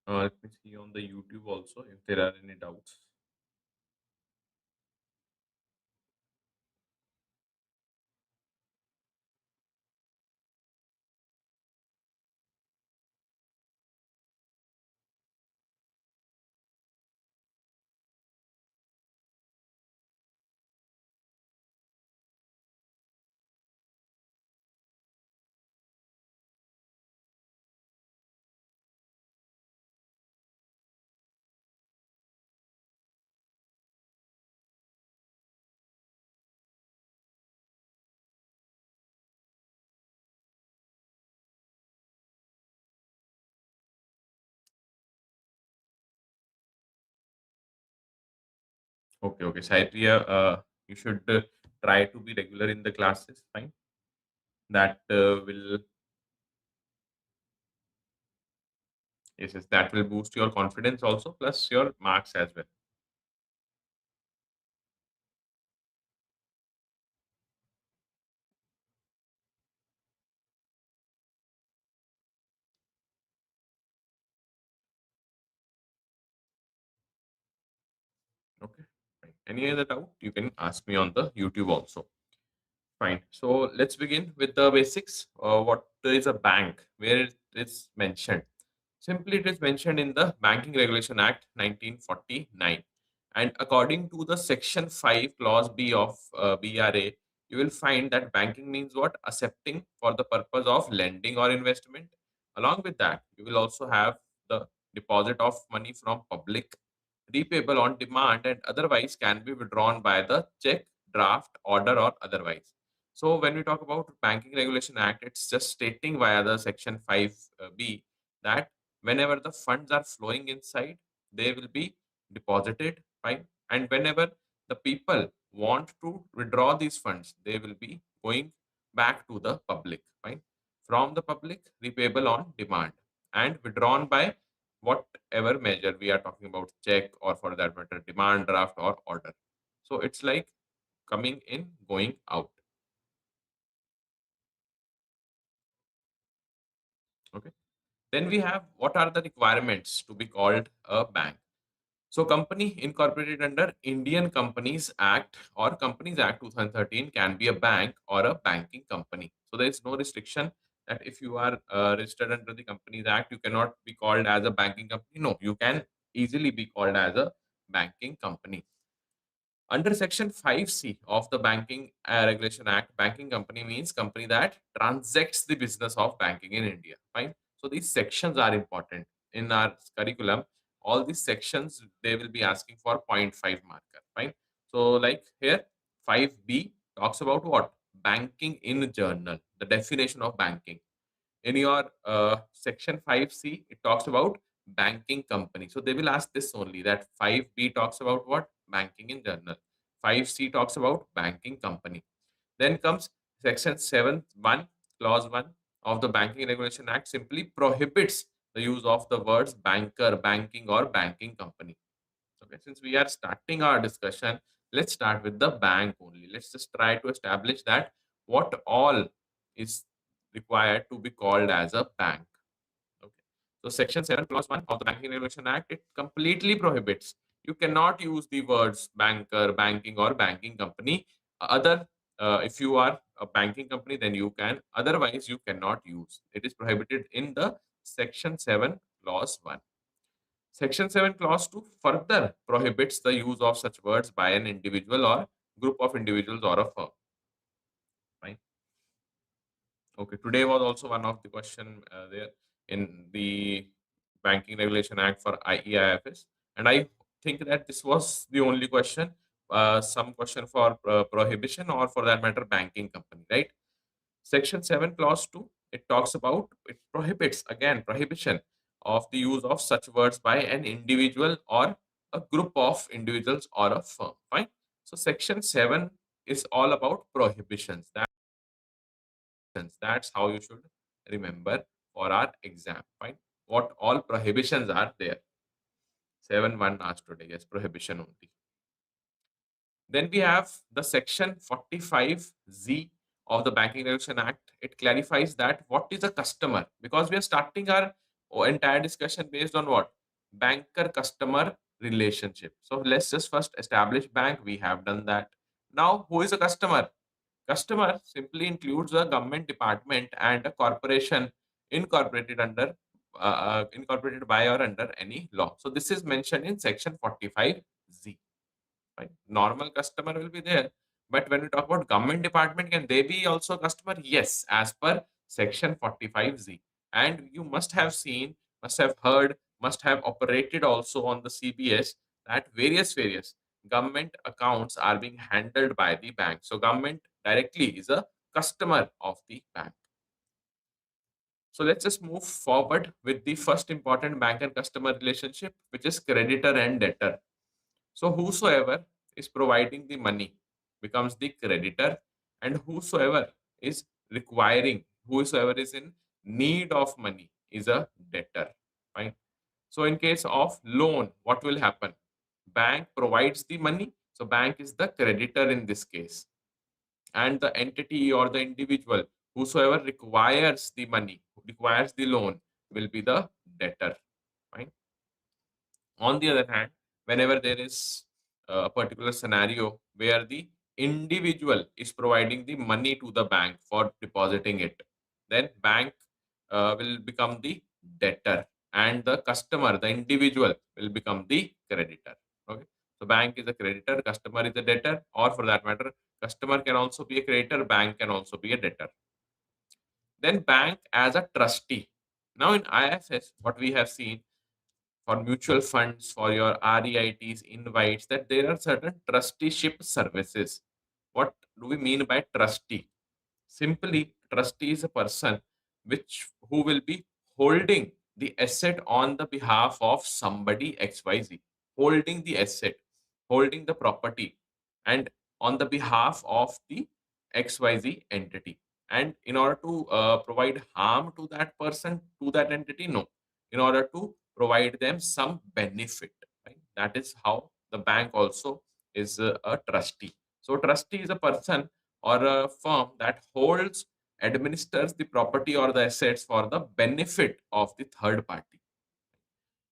Let me see on the YouTube also if there are any doubts. Okay, okay. Saitria, you should try to be regular in the classes. Fine. That will, yes, yes, that will boost your confidence also, plus your marks as well. Okay. Fine. Any other doubt? You can ask me on the YouTube also. Fine. So let's begin with the basics. What is a bank? Where it is mentioned? Simply, it is mentioned in the Banking Regulation Act 1949. And according to the Section 5, Clause B of BRA, you will find that banking means what? Accepting for the purpose of lending or investment. Along with that, you will also have the deposit of money from public, repayable on demand, and otherwise can be withdrawn by the check, draft, order, or otherwise. So when we talk about Banking Regulation Act, it's just stating via the Section 5B that whenever the funds are flowing inside, they will be deposited, fine. And whenever the people want to withdraw these funds, they will be going back to the public, fine. From the public, repayable on demand, and withdrawn by whatever measure we are talking about, check, or for that matter, demand, draft, or order. So it's like coming in, going out. Okay. Then we have what are the requirements to be called a bank. So company incorporated under Indian Companies Act or Companies Act 2013 can be a bank or a banking company. So there is no restriction that if you are registered under the Companies Act, you cannot be called as a banking company. No, you can easily be called as a banking company. Under Section 5C of the Banking Regulation Act, banking company means company that transacts the business of banking in India. Fine. So these sections are important in our curriculum. All these sections they will be asking for zero point 0.5 marker. Fine. So like here 5B talks about what? Banking in journal. The definition of banking. In your section 5C, it talks about banking company. So they will ask this only that 5B talks about what? Banking in journal. 5C talks about banking company. Then comes section 7(1), clause 1 of the Banking Regulation Act simply prohibits the use of the words banker, banking, or banking company. Okay, since we are starting our discussion, let's start with the bank only. Let's just try to establish that what all is required to be called as a bank. Okay. So Section 7 Clause 1 of the Banking Regulation Act, it completely prohibits. You cannot use the words banker, banking, or banking company. If you are a banking company, then you can. Otherwise, you cannot use. It is prohibited in the Section 7 Clause 1. Section 7 Clause 2 further prohibits the use of such words by an individual or group of individuals or a firm. Right? Okay, today was also one of the question there in the Banking Regulation Act for IEIFS, and I think that this was the only question, some question for prohibition or for that matter banking company, right? Section 7 Clause 2, it talks about, it prohibits again prohibition of the use of such words by an individual or a group of individuals or a firm. Fine. So Section 7 is all about prohibitions. That's how you should remember for our exam. Fine. What all prohibitions are there? 7(1) asked today. Yes, prohibition only. Then we have the section 45Z of the Banking Regulation Act. It clarifies that what is a customer, because we are starting our entire discussion based on what? Banker customer relationship. So let's just first establish bank. We have done that. Now, who is a customer? Customer simply includes a government department and a corporation incorporated by or under any law. So this is mentioned in section 45Z. Right? Normal customer will be there. But when we talk about government department, can they be also customer? Yes, as per section 45Z. And you must have seen, must have heard, must have operated also on the CBS that various government accounts are being handled by the bank. So government directly is a customer of the bank. So let's just move forward with the first important bank and customer relationship, which is creditor and debtor. So whosoever is providing the money becomes the creditor, and whosoever is in need of money is a debtor. Fine. So in case of loan, what will happen? Bank provides the money, so bank is the creditor in this case, and the entity or the individual whosoever requires the money, requires the loan, will be the debtor. Fine. On the other hand, whenever there is a particular scenario where the individual is providing the money to the bank for depositing it, then bank will become the debtor and the customer, the individual, will become the creditor. Okay. So bank is a creditor, customer is a debtor, or for that matter, customer can also be a creditor, bank can also be a debtor. Then bank as a trustee. Now in IFS, what we have seen for mutual funds, for your REITs, invites, that there are certain trusteeship services. What do we mean by trustee? Simply, trustee is a person who will be holding the asset on the behalf of somebody XYZ, holding the asset, holding the property, and on the behalf of the XYZ entity. And in order to provide harm to that person, to that entity, no. In order to provide them some benefit, right? That is how the bank also is a trustee. So, trustee is a person or a firm that holds, administers the property or the assets for the benefit of the third party.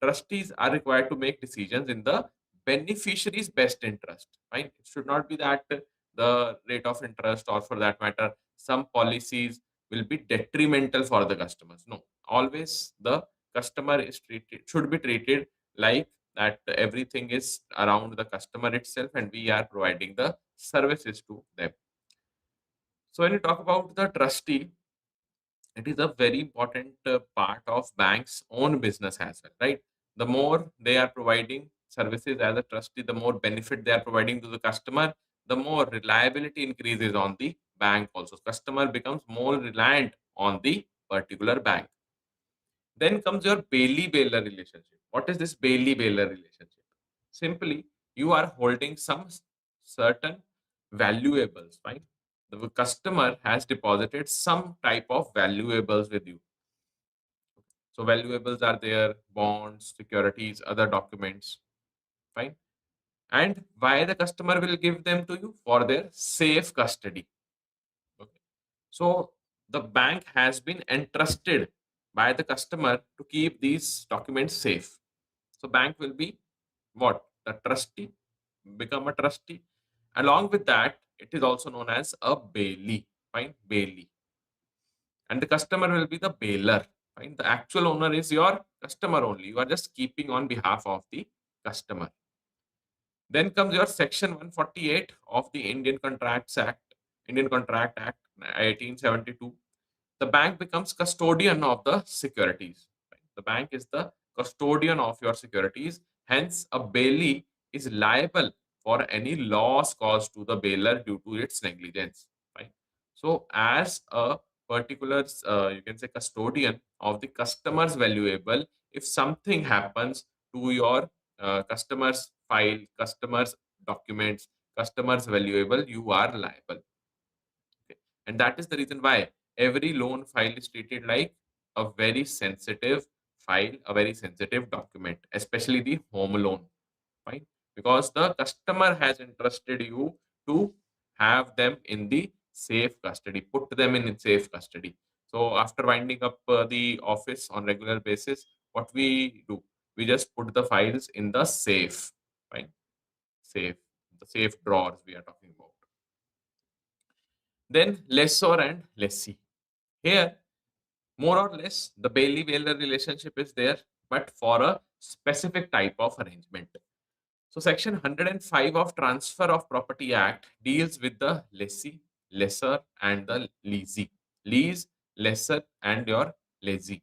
Trustees are required to make decisions in the beneficiary's best interest. Right? It should not be that the rate of interest, or for that matter, some policies will be detrimental for the customers. No, always the customer is treated, should be treated like that everything is around the customer itself, and we are providing the services to them. So when you talk about the trustee, it is a very important part of bank's own business as well, right? The more they are providing services as a trustee, the more benefit they are providing to the customer, the more reliability increases on the bank also. Customer becomes more reliant on the particular bank. Then comes your Bailey Baylor relationship. What is this Bailey Baylor relationship? Simply, you are holding some certain valuables, right? The customer has deposited some type of valuables with you. So, valuables are there, bonds, securities, other documents, fine. And why the customer will give them to you? For their safe custody. Okay. So the bank has been entrusted by the customer to keep these documents safe. So bank will be what? The trustee, become a trustee. Along with that, it is also known as a bailee. Fine, bailee. And the customer will be the bailer. Fine. The actual owner is your customer only. You are just keeping on behalf of the customer. Then comes your section 148 of the Indian Contract Act 1872. The bank becomes custodian of the securities. Right? The bank is the custodian of your securities. Hence, a bailee is liable for any loss caused to the bailer due to its negligence. Right? So, as a particular, you can say, custodian of the customer's valuable, if something happens to your customer's file, customer's documents, customer's valuable, you are liable. Okay. And that is the reason why every loan file is treated like a very sensitive file, a very sensitive document, especially the home loan, right? Because the customer has entrusted you to have them in the safe custody, put them in safe custody. So after winding up the office on regular basis, what we do, we just put the files in the safe, right? Safe, the safe drawers we are talking about. Then lessor and lessee. Here, more or less, the Bailey Whaler relationship is there, but for a specific type of arrangement. So, Section 105 of Transfer of Property Act deals with the lessee, lessor, and the leasee. Lease, lessor, and your lessee.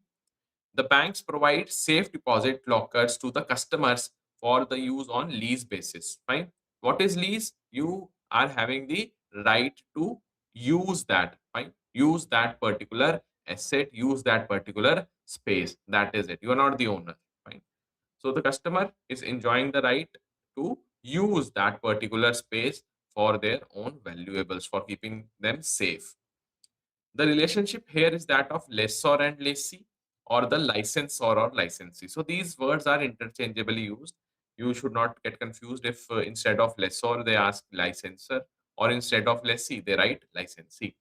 The banks provide safe deposit lockers to the customers for the use on lease basis. Fine. What is lease? You are having the right to use that. Fine. Use that particular asset, use that particular space. That is it. You are not the owner. Fine. So the customer is enjoying the right to use that particular space for their own valuables, for keeping them safe. The relationship here is that of lessor and lessee, or the licensor or licensee. So these words are interchangeably used. You should not get confused if instead of lessor they ask licensor, or instead of lessee they write licensee.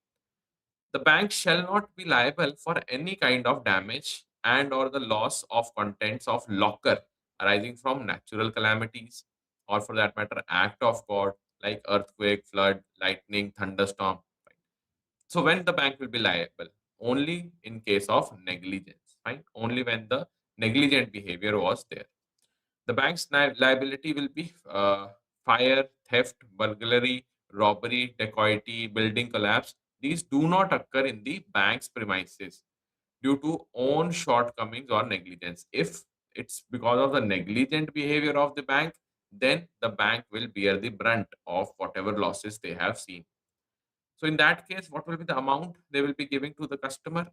The bank shall not be liable for any kind of damage and or the loss of contents of locker arising from natural calamities, or for that matter act of God, like earthquake, flood, lightning, thunderstorm. So when the bank will be liable? Only in case of negligence, right? Only when the negligent behavior was there. The bank's liability will be fire, theft, burglary, robbery, dacoity, building collapse. These do not occur in the bank's premises due to own shortcomings or negligence. If it's because of the negligent behavior of the bank, then the bank will bear the brunt of whatever losses they have seen. So in that case, what will be the amount they will be giving to the customer?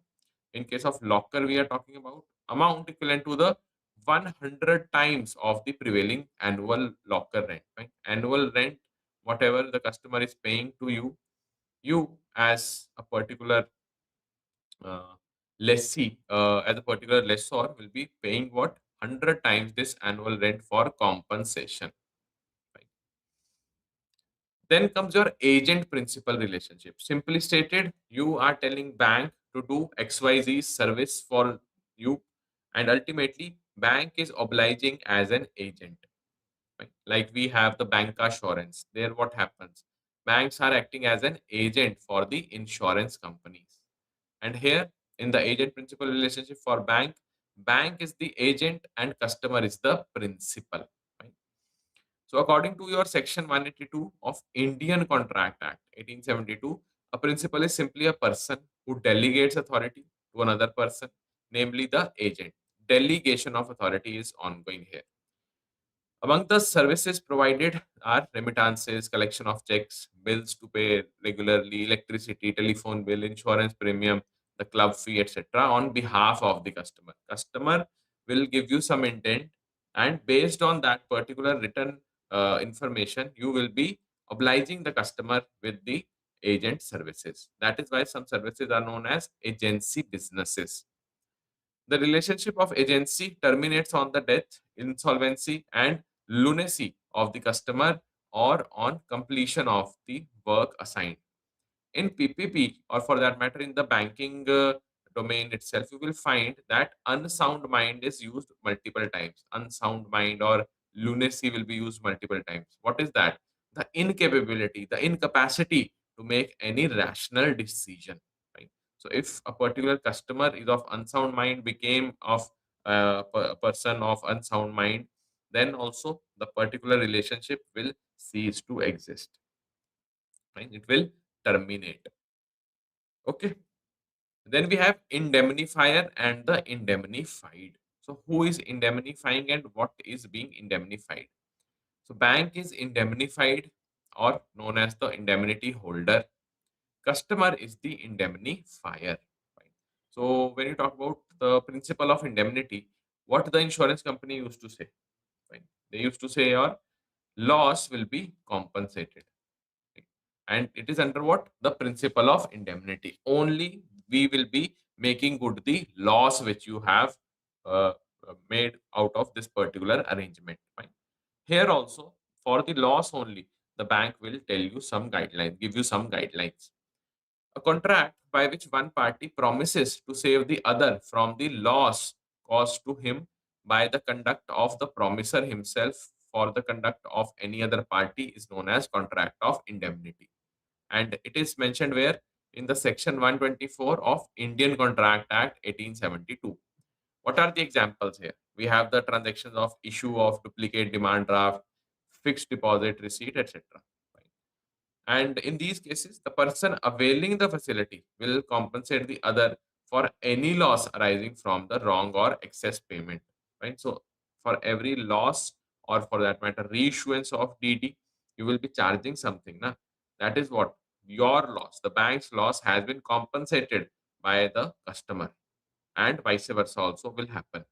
In case of locker, we are talking about amount equivalent to the 100 times of the prevailing annual locker rent. Right? Annual rent, whatever the customer is paying to you, you as a particular uh, lessee, as a particular lessor, will be paying what 100 times this annual rent for compensation. Right? Then comes your agent principal relationship. Simply stated, you are telling bank to do XYZ service for you, and ultimately bank is obliging as an agent. Right? Like we have the bank assurance. There what happens? Banks are acting as an agent for the insurance companies. And here in the agent principal relationship for bank, bank is the agent and customer is the principal. Right? So, according to your section 182 of Indian Contract Act 1872, a principal is simply a person who delegates authority to another person, namely the agent. Delegation of authority is ongoing here. Among the services provided are remittances, collection of checks, bills to pay regularly, electricity, telephone bill, insurance premium, the club fee, etc. on behalf of the customer. Customer will give you some intent, and based on that particular written information, you will be obliging the customer with the agent services. That is why some services are known as agency businesses. The relationship of agency terminates on the death, insolvency, and lunacy of the customer or on completion of the work assigned. In PPP, or for that matter, in the banking domain itself, you will find that unsound mind is used multiple times. Unsound mind or lunacy will be used multiple times. What is that? The incapability, the incapacity to make any rational decision. Right. So, if a particular customer is of unsound mind, became of a person of unsound mind, then also the particular relationship will cease to exist. Right? It will terminate. Okay. Then we have indemnifier and the indemnified. So who is indemnifying and what is being indemnified? So bank is indemnified or known as the indemnity holder. Customer is the indemnifier. Right? So when you talk about the principle of indemnity, what the insurance company used to say? Right? They used to say your loss will be compensated. Right? And it is under what? The principle of indemnity. Only we will be making good the loss which you have uh, made out of this particular arrangement. Right? Here also, for the loss only, the bank will tell you some guidelines, give you some guidelines. A contract by which one party promises to save the other from the loss caused to him by the conduct of the promiser himself for the conduct of any other party is known as contract of indemnity. And it is mentioned where in the section 124 of Indian Contract Act 1872. What are the examples here? We have the transactions of issue of duplicate demand draft, fixed deposit receipt, etc. And in these cases, the person availing the facility will compensate the other for any loss arising from the wrong or excess payment. Right. So for every loss or for that matter, reissuance of DD, you will be charging something. Na? That is what your loss, the bank's loss has been compensated by the customer, and vice versa also will happen.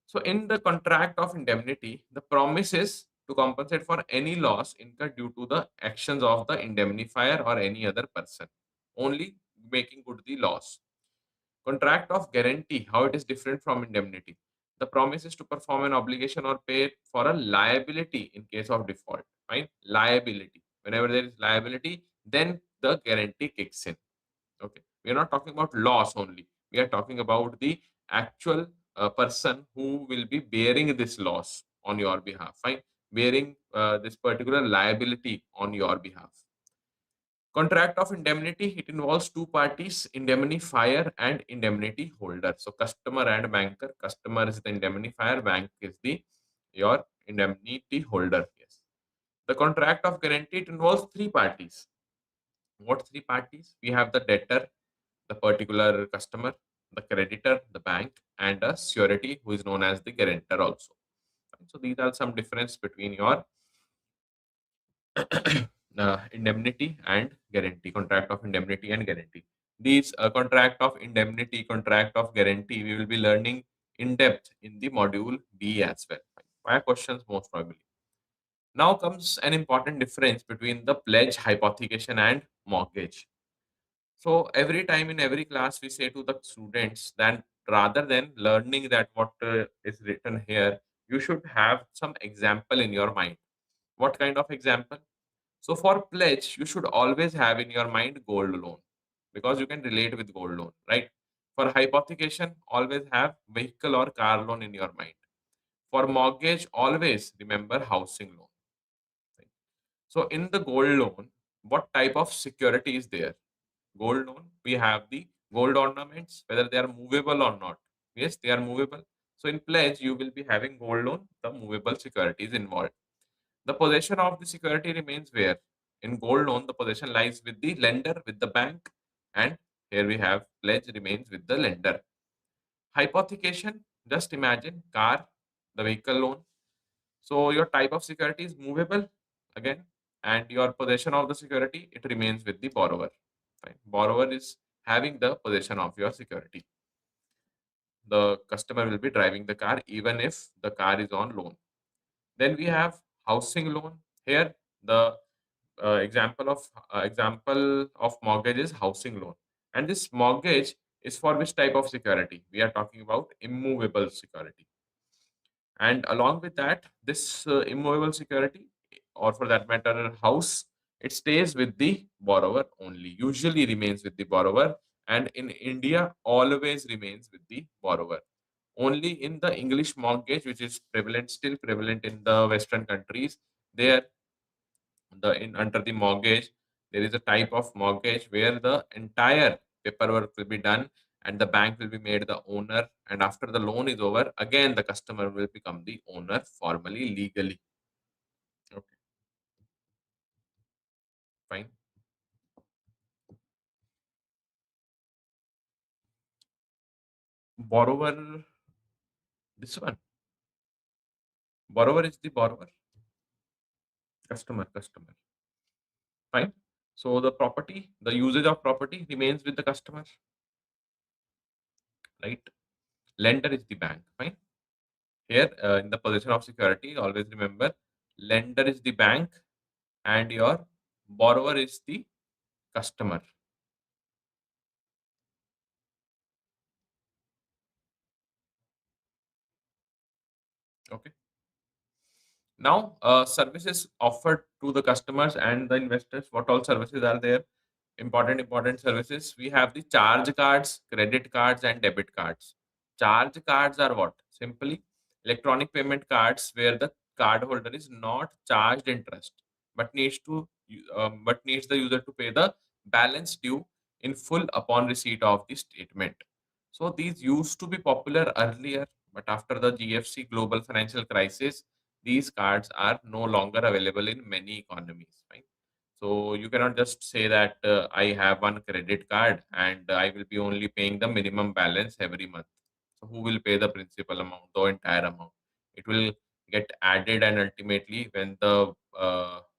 So, in the contract of indemnity, the promise is to compensate for any loss incurred due to the actions of the indemnifier or any other person, only making good the loss. Contract of guarantee, how it is different from indemnity. The promise is to perform an obligation or pay for a liability in case of default. Right? Liability. Whenever there is liability, then the guarantee kicks in. Okay. We are not talking about loss only. We are talking about the actual person who will be bearing this loss on your behalf, right? Bearing this particular liability on your behalf. Contract of indemnity, it involves two parties, indemnifier and indemnity holder. So customer and banker. Customer is the indemnifier, bank is the your indemnity holder. Yes. The contract of guarantee, it involves three parties. What three parties? We have the debtor, the particular customer, the creditor, the bank, and a surety who is known as the guarantor also. So these are some difference between your indemnity and guarantee, contract of indemnity and guarantee. These contract of indemnity, contract of guarantee, we will be learning in depth in the module B as well. Fire questions most probably. Now comes an important difference between the pledge, hypothecation, and mortgage. So every time in every class, we say to the students that rather than learning that what is written here, you should have some example in your mind. What kind of example? So for pledge, you should always have in your mind gold loan because you can relate with gold loan, right? For hypothecation, always have vehicle or car loan in your mind. For mortgage, always remember housing loan. Right? So in the gold loan, what type of security is there? Gold loan, we have the gold ornaments, whether they are movable or not. Yes, they are movable. So in pledge, you will be having gold loan, the movable securities involved. The possession of the security remains where? In gold loan, the possession lies with the lender, with the bank, and here we have pledge remains with the lender. Hypothecation, just imagine car, the vehicle loan. So your type of security is movable again, and your possession of the security, it remains with the borrower. Right? Borrower is having the possession of your security. The customer will be driving the car even if the car is on loan. Then we have housing loan. Here, the example of mortgage is housing loan, and this mortgage is for which type of security? We are talking about immovable security. And along with that, this immovable security, or for that matter, house, it stays with the borrower only. Usually remains with the borrower, and in India, always remains with the borrower. Only in the English mortgage, which is prevalent, still prevalent in the Western countries, there under the mortgage, there is a type of mortgage where the entire paperwork will be done and the bank will be made the owner, and after the loan is over, again the customer will become the owner formally, legally. Okay, fine. Borrower, this one, borrower is the borrower, customer, fine. So the property, the usage of property remains with the customer, right? Lender is the bank, fine. Here, in the possession of security, always remember lender is the bank and your borrower is the customer. Okay. Now, services offered to the customers and the investors. What all services are there? Important services. We have the charge cards, credit cards, and debit cards. Charge cards are what? Simply electronic payment cards where the card holder is not charged interest, but needs the user to pay the balance due in full upon receipt of the statement. So these used to be popular earlier, but after the GFC global financial crisis, these cards are no longer available in many economies. Right? So you cannot just say that I have one credit card and I will be only paying the minimum balance every month. So who will pay the principal amount, the entire amount? It will get added, and ultimately, when the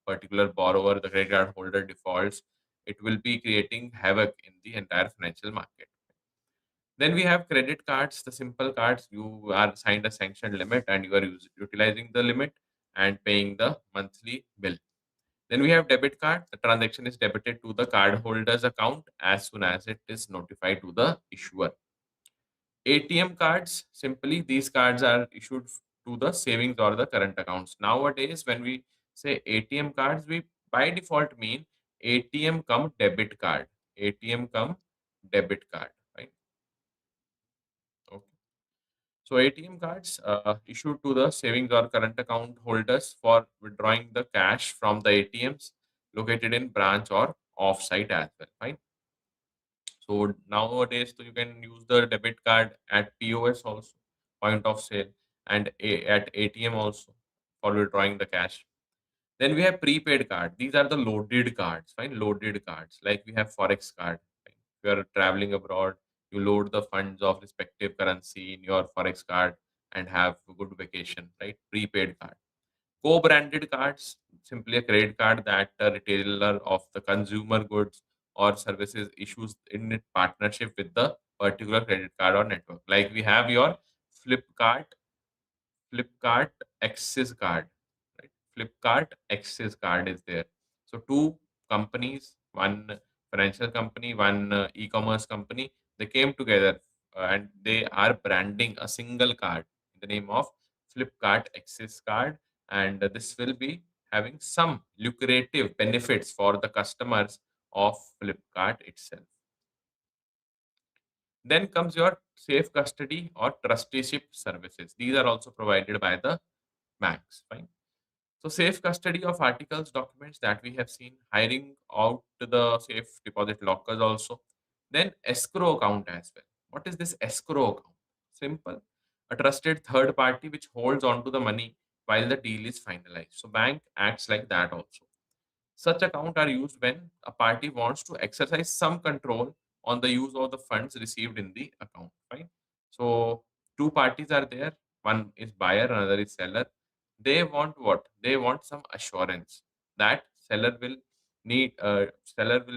particular borrower, the credit card holder defaults, it will be creating havoc in the entire financial market. Then we have credit cards, the simple cards. You are assigned a sanctioned limit and you are utilizing the limit and paying the monthly bill. Then we have debit card. The transaction is debited to the cardholder's account as soon as it is notified to the issuer. ATM cards, simply these cards are issued to the savings or the current accounts. Nowadays, when we say ATM cards, we by default mean ATM come debit card. ATM come debit card, right? Okay. So ATM cards issued to the savings or current account holders for withdrawing the cash from the ATMs located in branch or off-site as well. Right. So nowadays, so you can use the debit card at POS also, point of sale. and at ATM also for withdrawing the cash. Then we have prepaid card. These are the loaded cards, fine, loaded cards. Like we have forex card. Right? If you are traveling abroad, you load the funds of respective currency in your forex card and have a good vacation, right? Prepaid card. Co-branded cards, simply a credit card that a retailer of the consumer goods or services issues in partnership with the particular credit card or network. Like we have your Flipkart Flipkart Axis card, right? Flipkart Axis card is there. So two companies, one financial company, one e-commerce company, they came together and they are branding a single card in the name of Flipkart Axis card, and this will be having some lucrative benefits for the customers of Flipkart itself. Then comes your safe custody or trusteeship services. These are also provided by the banks. Fine. So safe custody of articles, documents that we have seen, hiring out to the safe deposit lockers also. Then escrow account as well. What is this escrow account? Simple. A trusted third party which holds on to the money while the deal is finalized. So bank acts like that also. Such accounts are used when a party wants to exercise some control on the use of the funds received in the account. Right? So two parties are there. One is buyer, another is seller. They want what? They want some assurance that seller will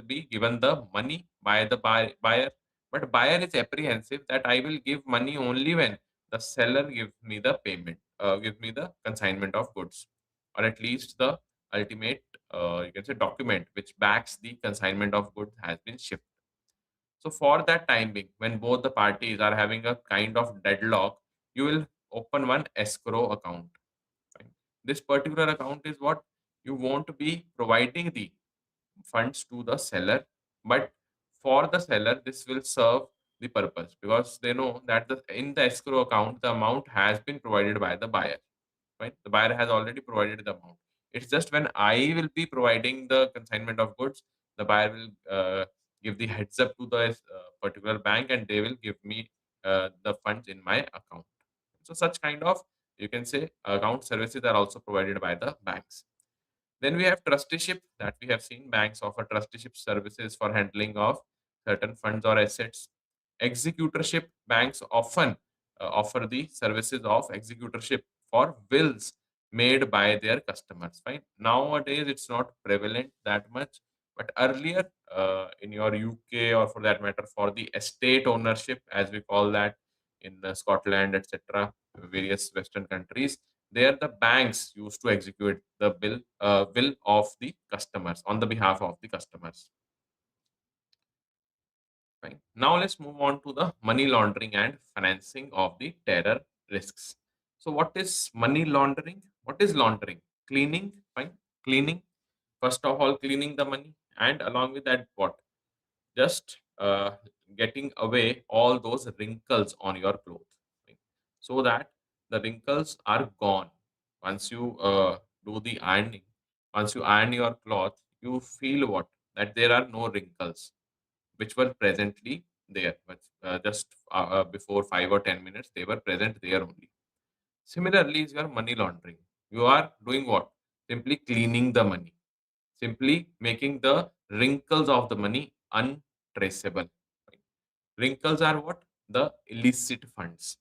be given the money by the buyer. But buyer is apprehensive that I will give money only when the seller gives me the payment, give me the consignment of goods, or at least the ultimate you can say document which backs the consignment of goods has been shipped. So for that time being, when both the parties are having a kind of deadlock, you will open one escrow account. Right? This particular account is what you won't be providing the funds to the seller, but for the seller this will serve the purpose because they know that in the escrow account the amount has been provided by the buyer. Right? The buyer has already provided the amount. It's just when I will be providing the consignment of goods, the buyer will give the heads up to the particular bank and they will give me the funds in my account. So such kind of, you can say, account services are also provided by the banks. Then we have trusteeship that we have seen. Banks offer trusteeship services for handling of certain funds or assets. Executorship, banks often offer the services of executorship for wills made by their customers. Fine. Nowadays, it's not prevalent that much, but earlier in your UK or for that matter for the estate ownership, as we call that in Scotland, etc., various Western countries, there the banks used to execute the will of the customers on the behalf of the customers. Right. Now let's move on to the money laundering and financing of the terror risks. So what is money laundering? What is laundering? Cleaning, fine. Cleaning. First of all, cleaning the money, and along with that, what? Just getting away all those wrinkles on your clothes, right? So that the wrinkles are gone. Once you do the ironing, once you iron your cloth, you feel what? That there are no wrinkles which were presently there, but just before 5 or 10 minutes, they were present there only. Similarly, is your money laundering. You are doing what? Simply cleaning the money, simply making the wrinkles of the money untraceable. Right? Wrinkles are what? The illicit funds,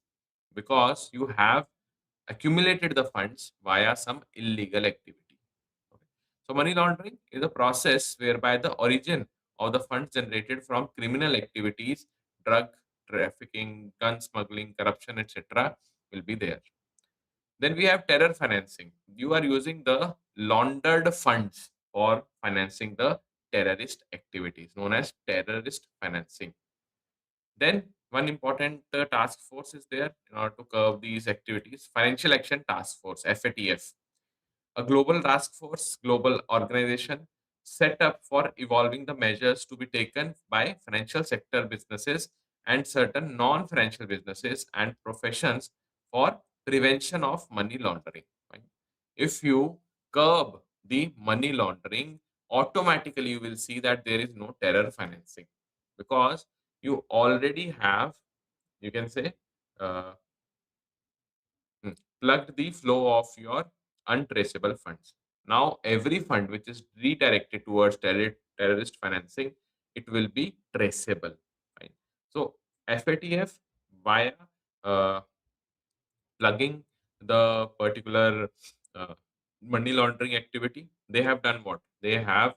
because you have accumulated the funds via some illegal activity. Okay. So, money laundering is a process whereby the origin of the funds generated from criminal activities, drug trafficking, gun smuggling, corruption, etc., will be there. Then we have terror financing. You are using the laundered funds for financing the terrorist activities, known as terrorist financing. Then one important task force is there in order to curb these activities. Financial Action Task Force, FATF, a global task force, global organization set up for evolving the measures to be taken by financial sector businesses and certain non-financial businesses and professions for prevention of money laundering. Right? If you curb the money laundering, automatically you will see that there is no terror financing because you already have, you can say, uh, plugged the flow of your untraceable funds. Now, every fund which is redirected towards terrorist financing, it will be traceable. Right? So, FATF via uh, plugging the particular uh, money laundering activity, they have done what? They have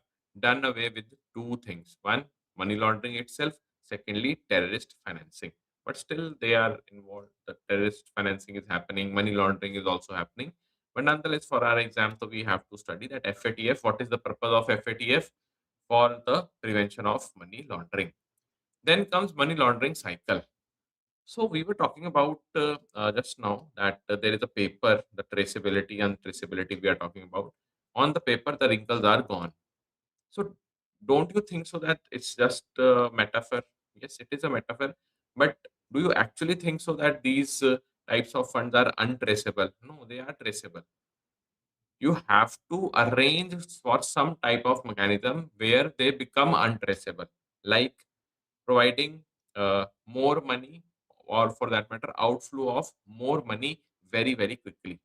done away with two things. One, money laundering itself. Secondly, terrorist financing. But still, they are involved. The terrorist financing is happening. Money laundering is also happening. But nonetheless, for our exam, so we have to study that FATF. What is the purpose of FATF? For the prevention of money laundering. Then comes money laundering cycle. So we were talking about just now that there is a paper, the traceability and traceability we are talking about. On the paper, the wrinkles are gone. So don't you think so that it's just a metaphor? Yes, it is a metaphor. But do you actually think so that these types of funds are untraceable? No, they are traceable. You have to arrange for some type of mechanism where they become untraceable, like providing more money, or for that matter outflow of more money very very quickly,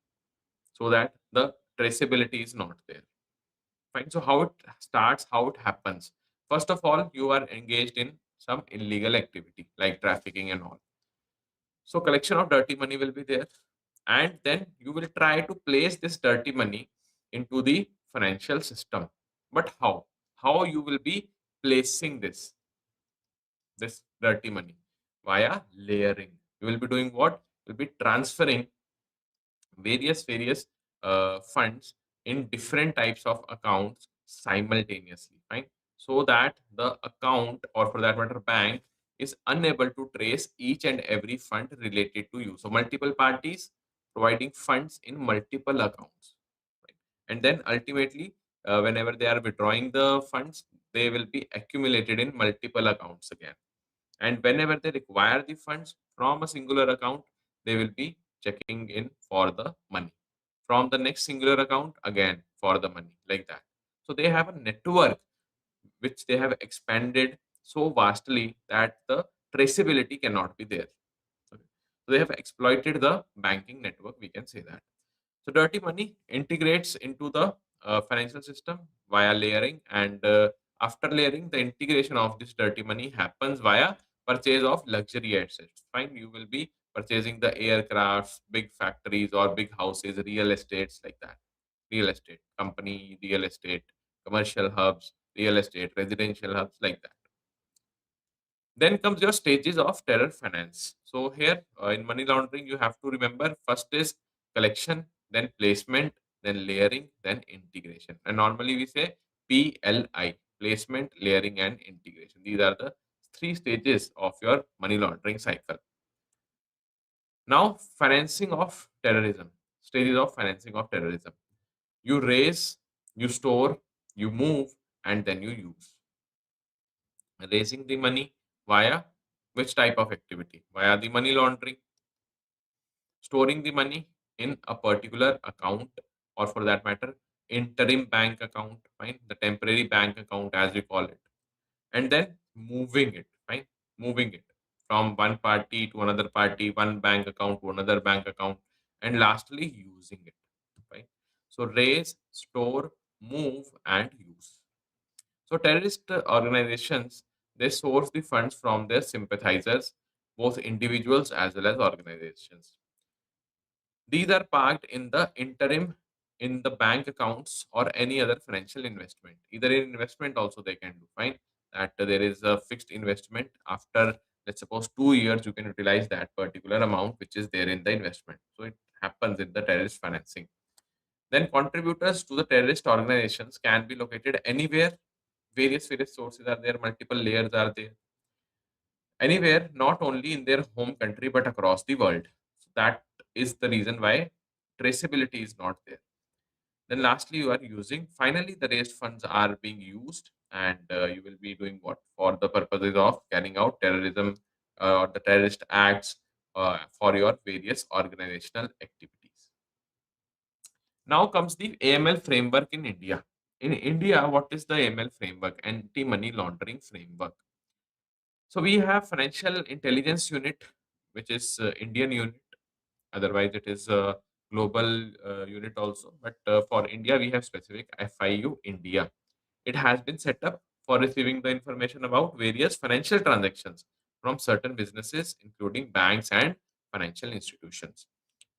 so that the traceability is not there. Fine. So how it starts, how it happens? First of all, you are engaged in some illegal activity like trafficking and all. So collection of dirty money will be there, and then you will try to place this dirty money into the financial system. But how you will be placing this dirty money? Via layering. You will be doing what? You will be transferring various funds in different types of accounts simultaneously, right? So that the account, or for that matter bank, is unable to trace each and every fund related to you. So multiple parties providing funds in multiple accounts, right? And then ultimately, whenever they are withdrawing the funds, they will be accumulated in multiple accounts again, and whenever they require the funds from a singular account, they will be checking in for the money from the next singular account again for the money, like that. So they have a network which they have expanded so vastly that the traceability cannot be there. Okay. So they have exploited the banking network, we can say that. So dirty money integrates into the financial system via layering, and after layering, the integration of this dirty money happens via purchase of luxury assets. Fine, you will be purchasing the aircrafts, big factories or big houses, real estates, like that. Real estate company, real estate, commercial hubs, real estate, residential hubs, like that. Then comes your stages of terror finance. So here in money laundering, you have to remember first is collection, then placement, then layering, then integration. And normally we say PLI, placement, layering, and integration. These are the three stages of your money laundering cycle. Now, financing of terrorism, stages of financing of terrorism. You raise, you store, you move, and then you use. Raising the money via which type of activity? Via the money laundering. Storing the money in a particular account, or for that matter, interim bank account, fine, the temporary bank account as we call it, and then moving it, fine, moving it from one party to another party, one bank account to another bank account, and lastly using it, right? So raise, store, move, and use. So terrorist organizations, they source the funds from their sympathizers, both individuals as well as organizations. These are parked in the interim in the bank accounts or any other financial investment. Either in investment also they can do. Fine. That there is a fixed investment. After, let's suppose, 2 years, you can utilize that particular amount which is there in the investment. So it happens in the terrorist financing. Then contributors to the terrorist organizations can be located anywhere. Various sources are there, multiple layers are there. Anywhere, not only in their home country but across the world. So that is the reason why traceability is not there. Then lastly, you are using, finally the raised funds are being used, and you will be doing what? For the purposes of carrying out terrorism or the terrorist acts for your various organizational activities. Now comes the AML framework in India. In India, what is the AML framework? Anti-money laundering framework. So we have Financial Intelligence Unit, which is Indian unit. Otherwise, it is global unit also. But for India, we have specific FIU India. It has been set up for receiving the information about various financial transactions from certain businesses, including banks and financial institutions.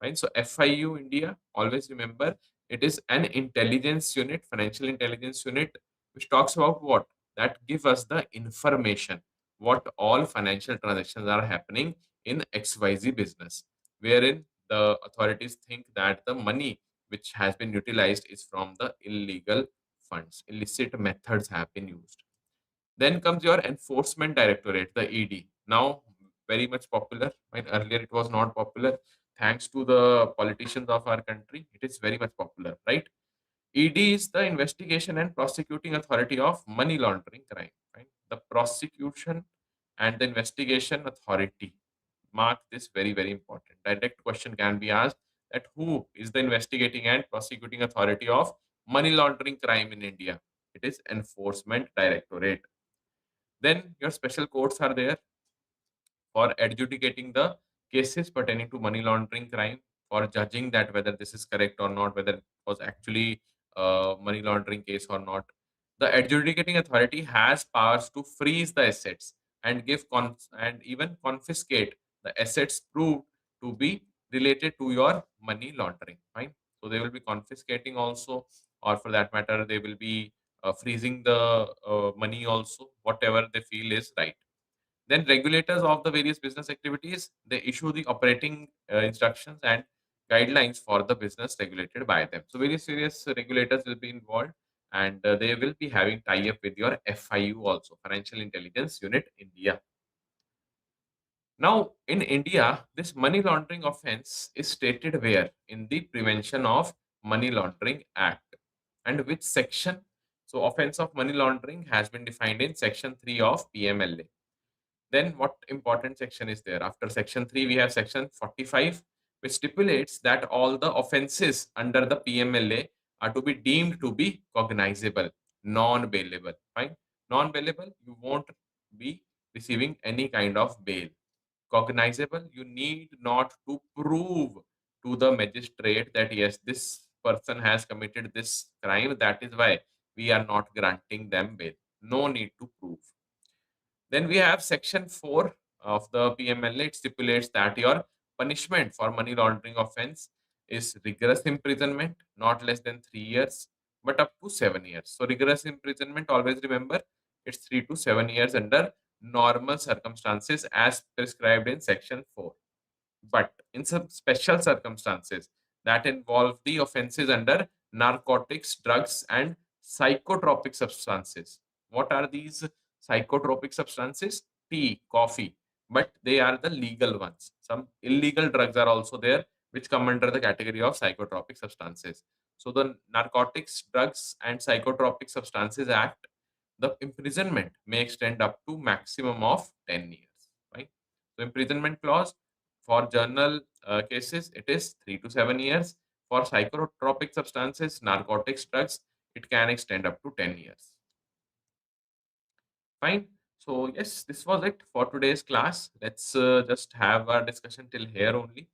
Right? So FIU India, always remember, it is an intelligence unit, financial intelligence unit, which talks about what? That give us the information, what all financial transactions are happening in XYZ business, wherein the authorities think that the money which has been utilized is from the illegal funds, illicit methods have been used. Then comes your enforcement directorate, the ED. Now, very much popular. Right? Earlier, it was not popular. Thanks to the politicians of our country, it is very much popular, right? ED is the investigation and prosecuting authority of money laundering crime. Right? The prosecution and the investigation authority. Mark this very, very important. Direct question can be asked that who is the investigating and prosecuting authority of money laundering crime in India? It is Enforcement Directorate. Then your special courts are there for adjudicating the cases pertaining to money laundering crime, for judging that whether this is correct or not, whether it was actually a money laundering case or not. The adjudicating authority has powers to freeze the assets and and even confiscate the assets proved to be related to your money laundering. Fine. So they will be confiscating also, or for that matter, they will be freezing the money also, whatever they feel is right. Then regulators of the various business activities, they issue the operating instructions and guidelines for the business regulated by them. So various regulators will be involved, and they will be having tie-up with your FIU also, Financial Intelligence Unit India. Now, in India, this money laundering offense is stated where? In the Prevention of Money Laundering Act. And which section? So, offense of money laundering has been defined in Section 3 of PMLA. Then what important section is there? After section 3, we have section 45, which stipulates that all the offenses under the PMLA are to be deemed to be cognizable, non-bailable. Fine. Non-bailable, you won't be receiving any kind of bail. Cognizable, you need not to prove to the magistrate that yes, this person has committed this crime. That is why we are not granting them bail. No need to prove. Then we have section 4 of the PMLA. It stipulates that your punishment for money laundering offense is rigorous imprisonment, not less than 3 years, but up to 7 years. So rigorous imprisonment, always remember, it's 3 to 7 years under normal circumstances as prescribed in section 4. But in some special circumstances that involve the offenses under narcotics, drugs, and psychotropic substances. What are these psychotropic substances? Tea, coffee, but they are the legal ones. Some illegal drugs are also there, which come under the category of psychotropic substances. So, the Narcotics, Drugs, and Psychotropic Substances Act, the imprisonment may extend up to maximum of 10 years. Right? So, imprisonment clause for journal cases, it is 3 to 7 years. For psychotropic substances, narcotics, drugs, it can extend up to 10 years. Fine. So, yes, this was it for today's class. Let's just have our discussion till here only.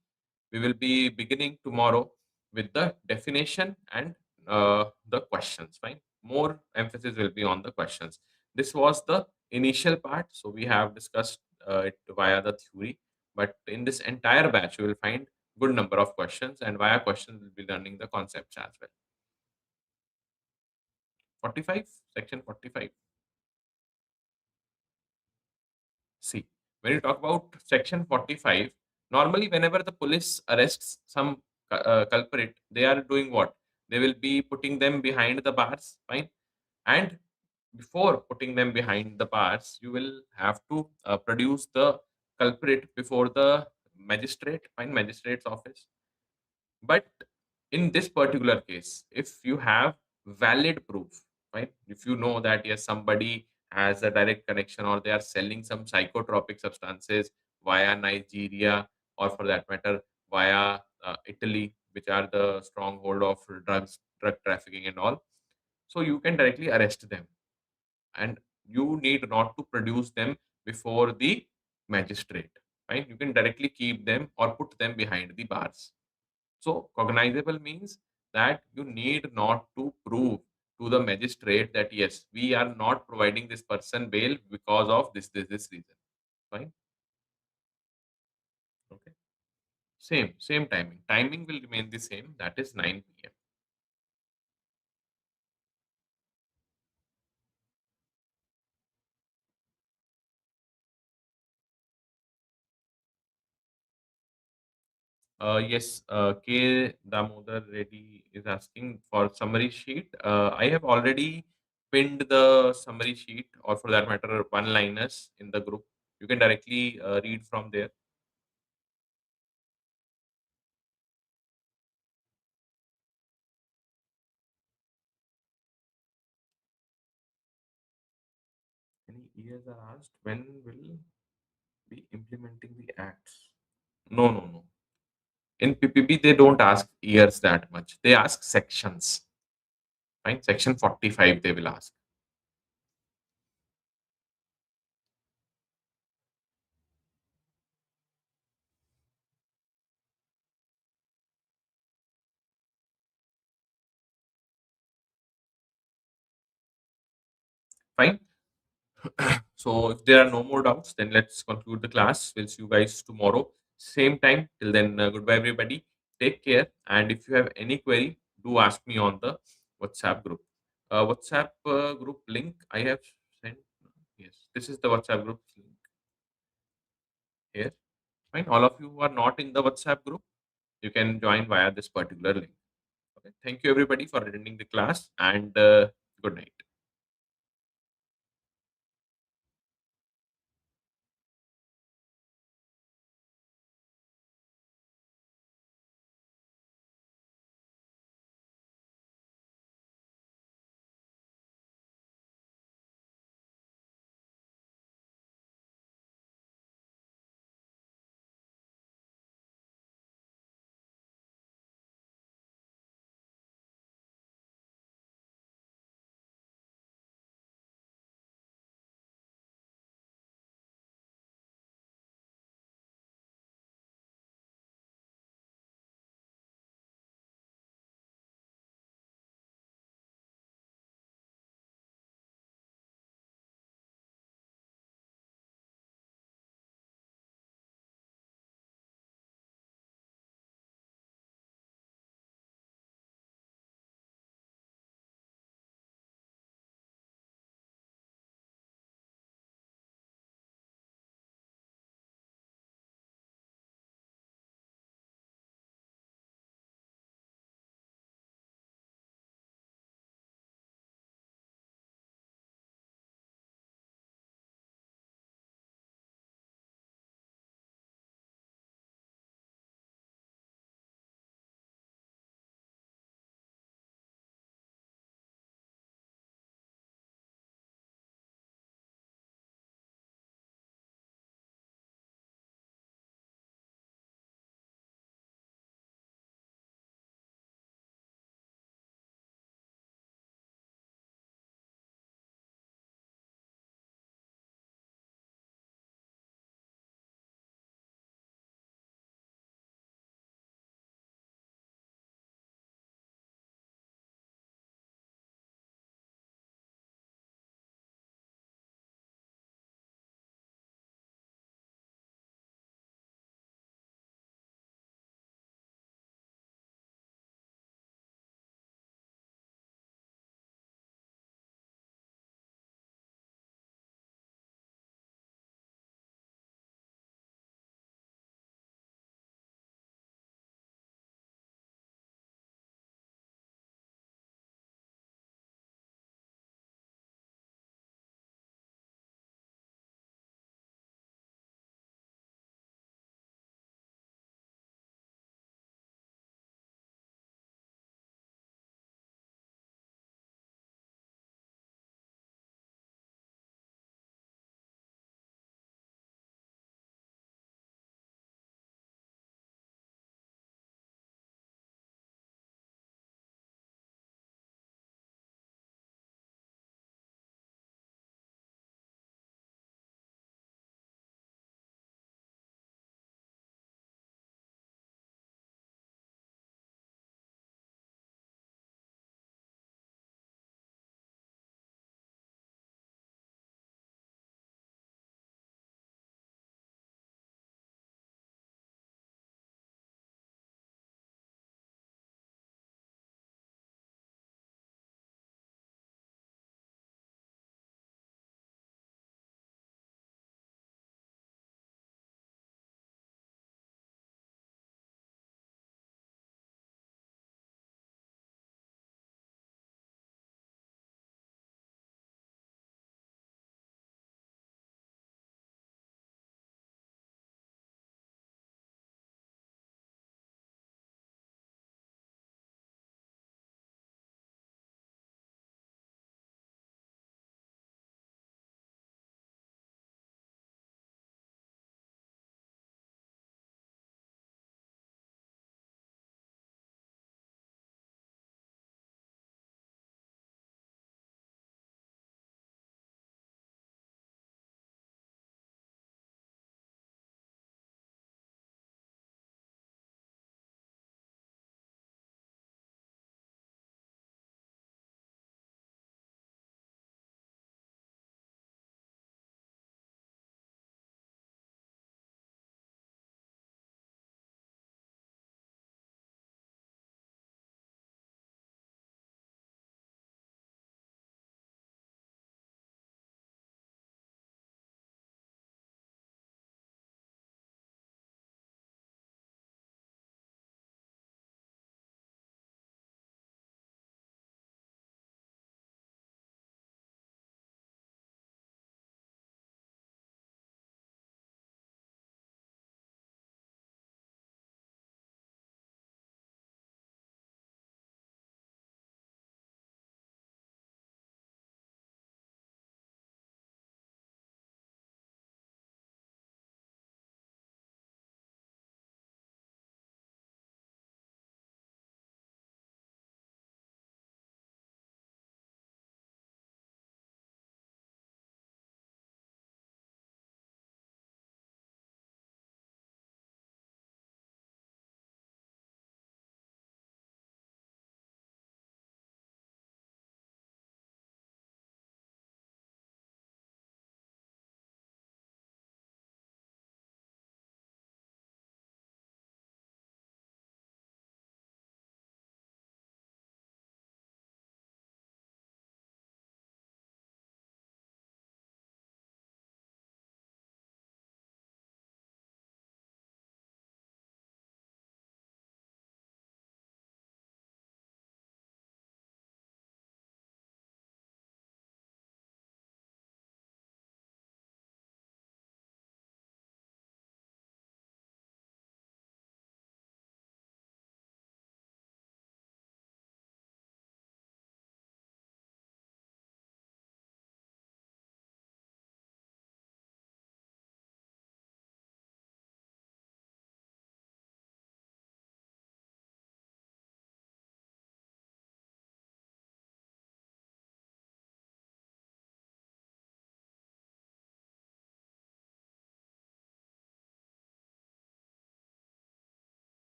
We will be beginning tomorrow with the definition and the questions. Fine. More emphasis will be on the questions. This was the initial part. So, we have discussed it via the theory. But in this entire batch, you will find good number of questions, and via questions, we'll be learning the concepts as well. 45, section 45. See, when you talk about section 45, normally whenever the police arrests some culprit, they are doing what? They will be putting them behind the bars, fine. And before putting them behind the bars, you will have to produce the culprit before the magistrate, fine, magistrate's office. But in this particular case, if you have valid proof, right? If you know that yes, somebody has a direct connection or they are selling some psychotropic substances via Nigeria, or for that matter via Italy, which are the stronghold of drug trafficking and all. So you can directly arrest them, and you need not to produce them before the magistrate. Right? You can directly keep them or put them behind the bars. So cognizable means that you need not to prove to the magistrate that yes, we are not providing this person bail because of this reason. Fine. Okay. Same timing. Timing will remain the same. That is 9 p.m. Yes, K. Damodar Reddy is asking for summary sheet. I have already pinned the summary sheet, or for that matter, one-liners in the group. You can directly read from there. Any years are asked. When will be implementing the acts? No, no, no. In PPB, they don't ask years that much. They ask sections. Fine. Section 45, they will ask. Fine. So if there are no more doubts, then let's conclude the class. We'll see you guys tomorrow. Same time. Till then, goodbye, everybody. Take care. And if you have any query, do ask me on the WhatsApp group. WhatsApp group link I have sent. Yes, this is the WhatsApp group link here. Fine. All of you who are not in the WhatsApp group, you can join via this particular link. Okay. Thank you, everybody, for attending the class, and good night.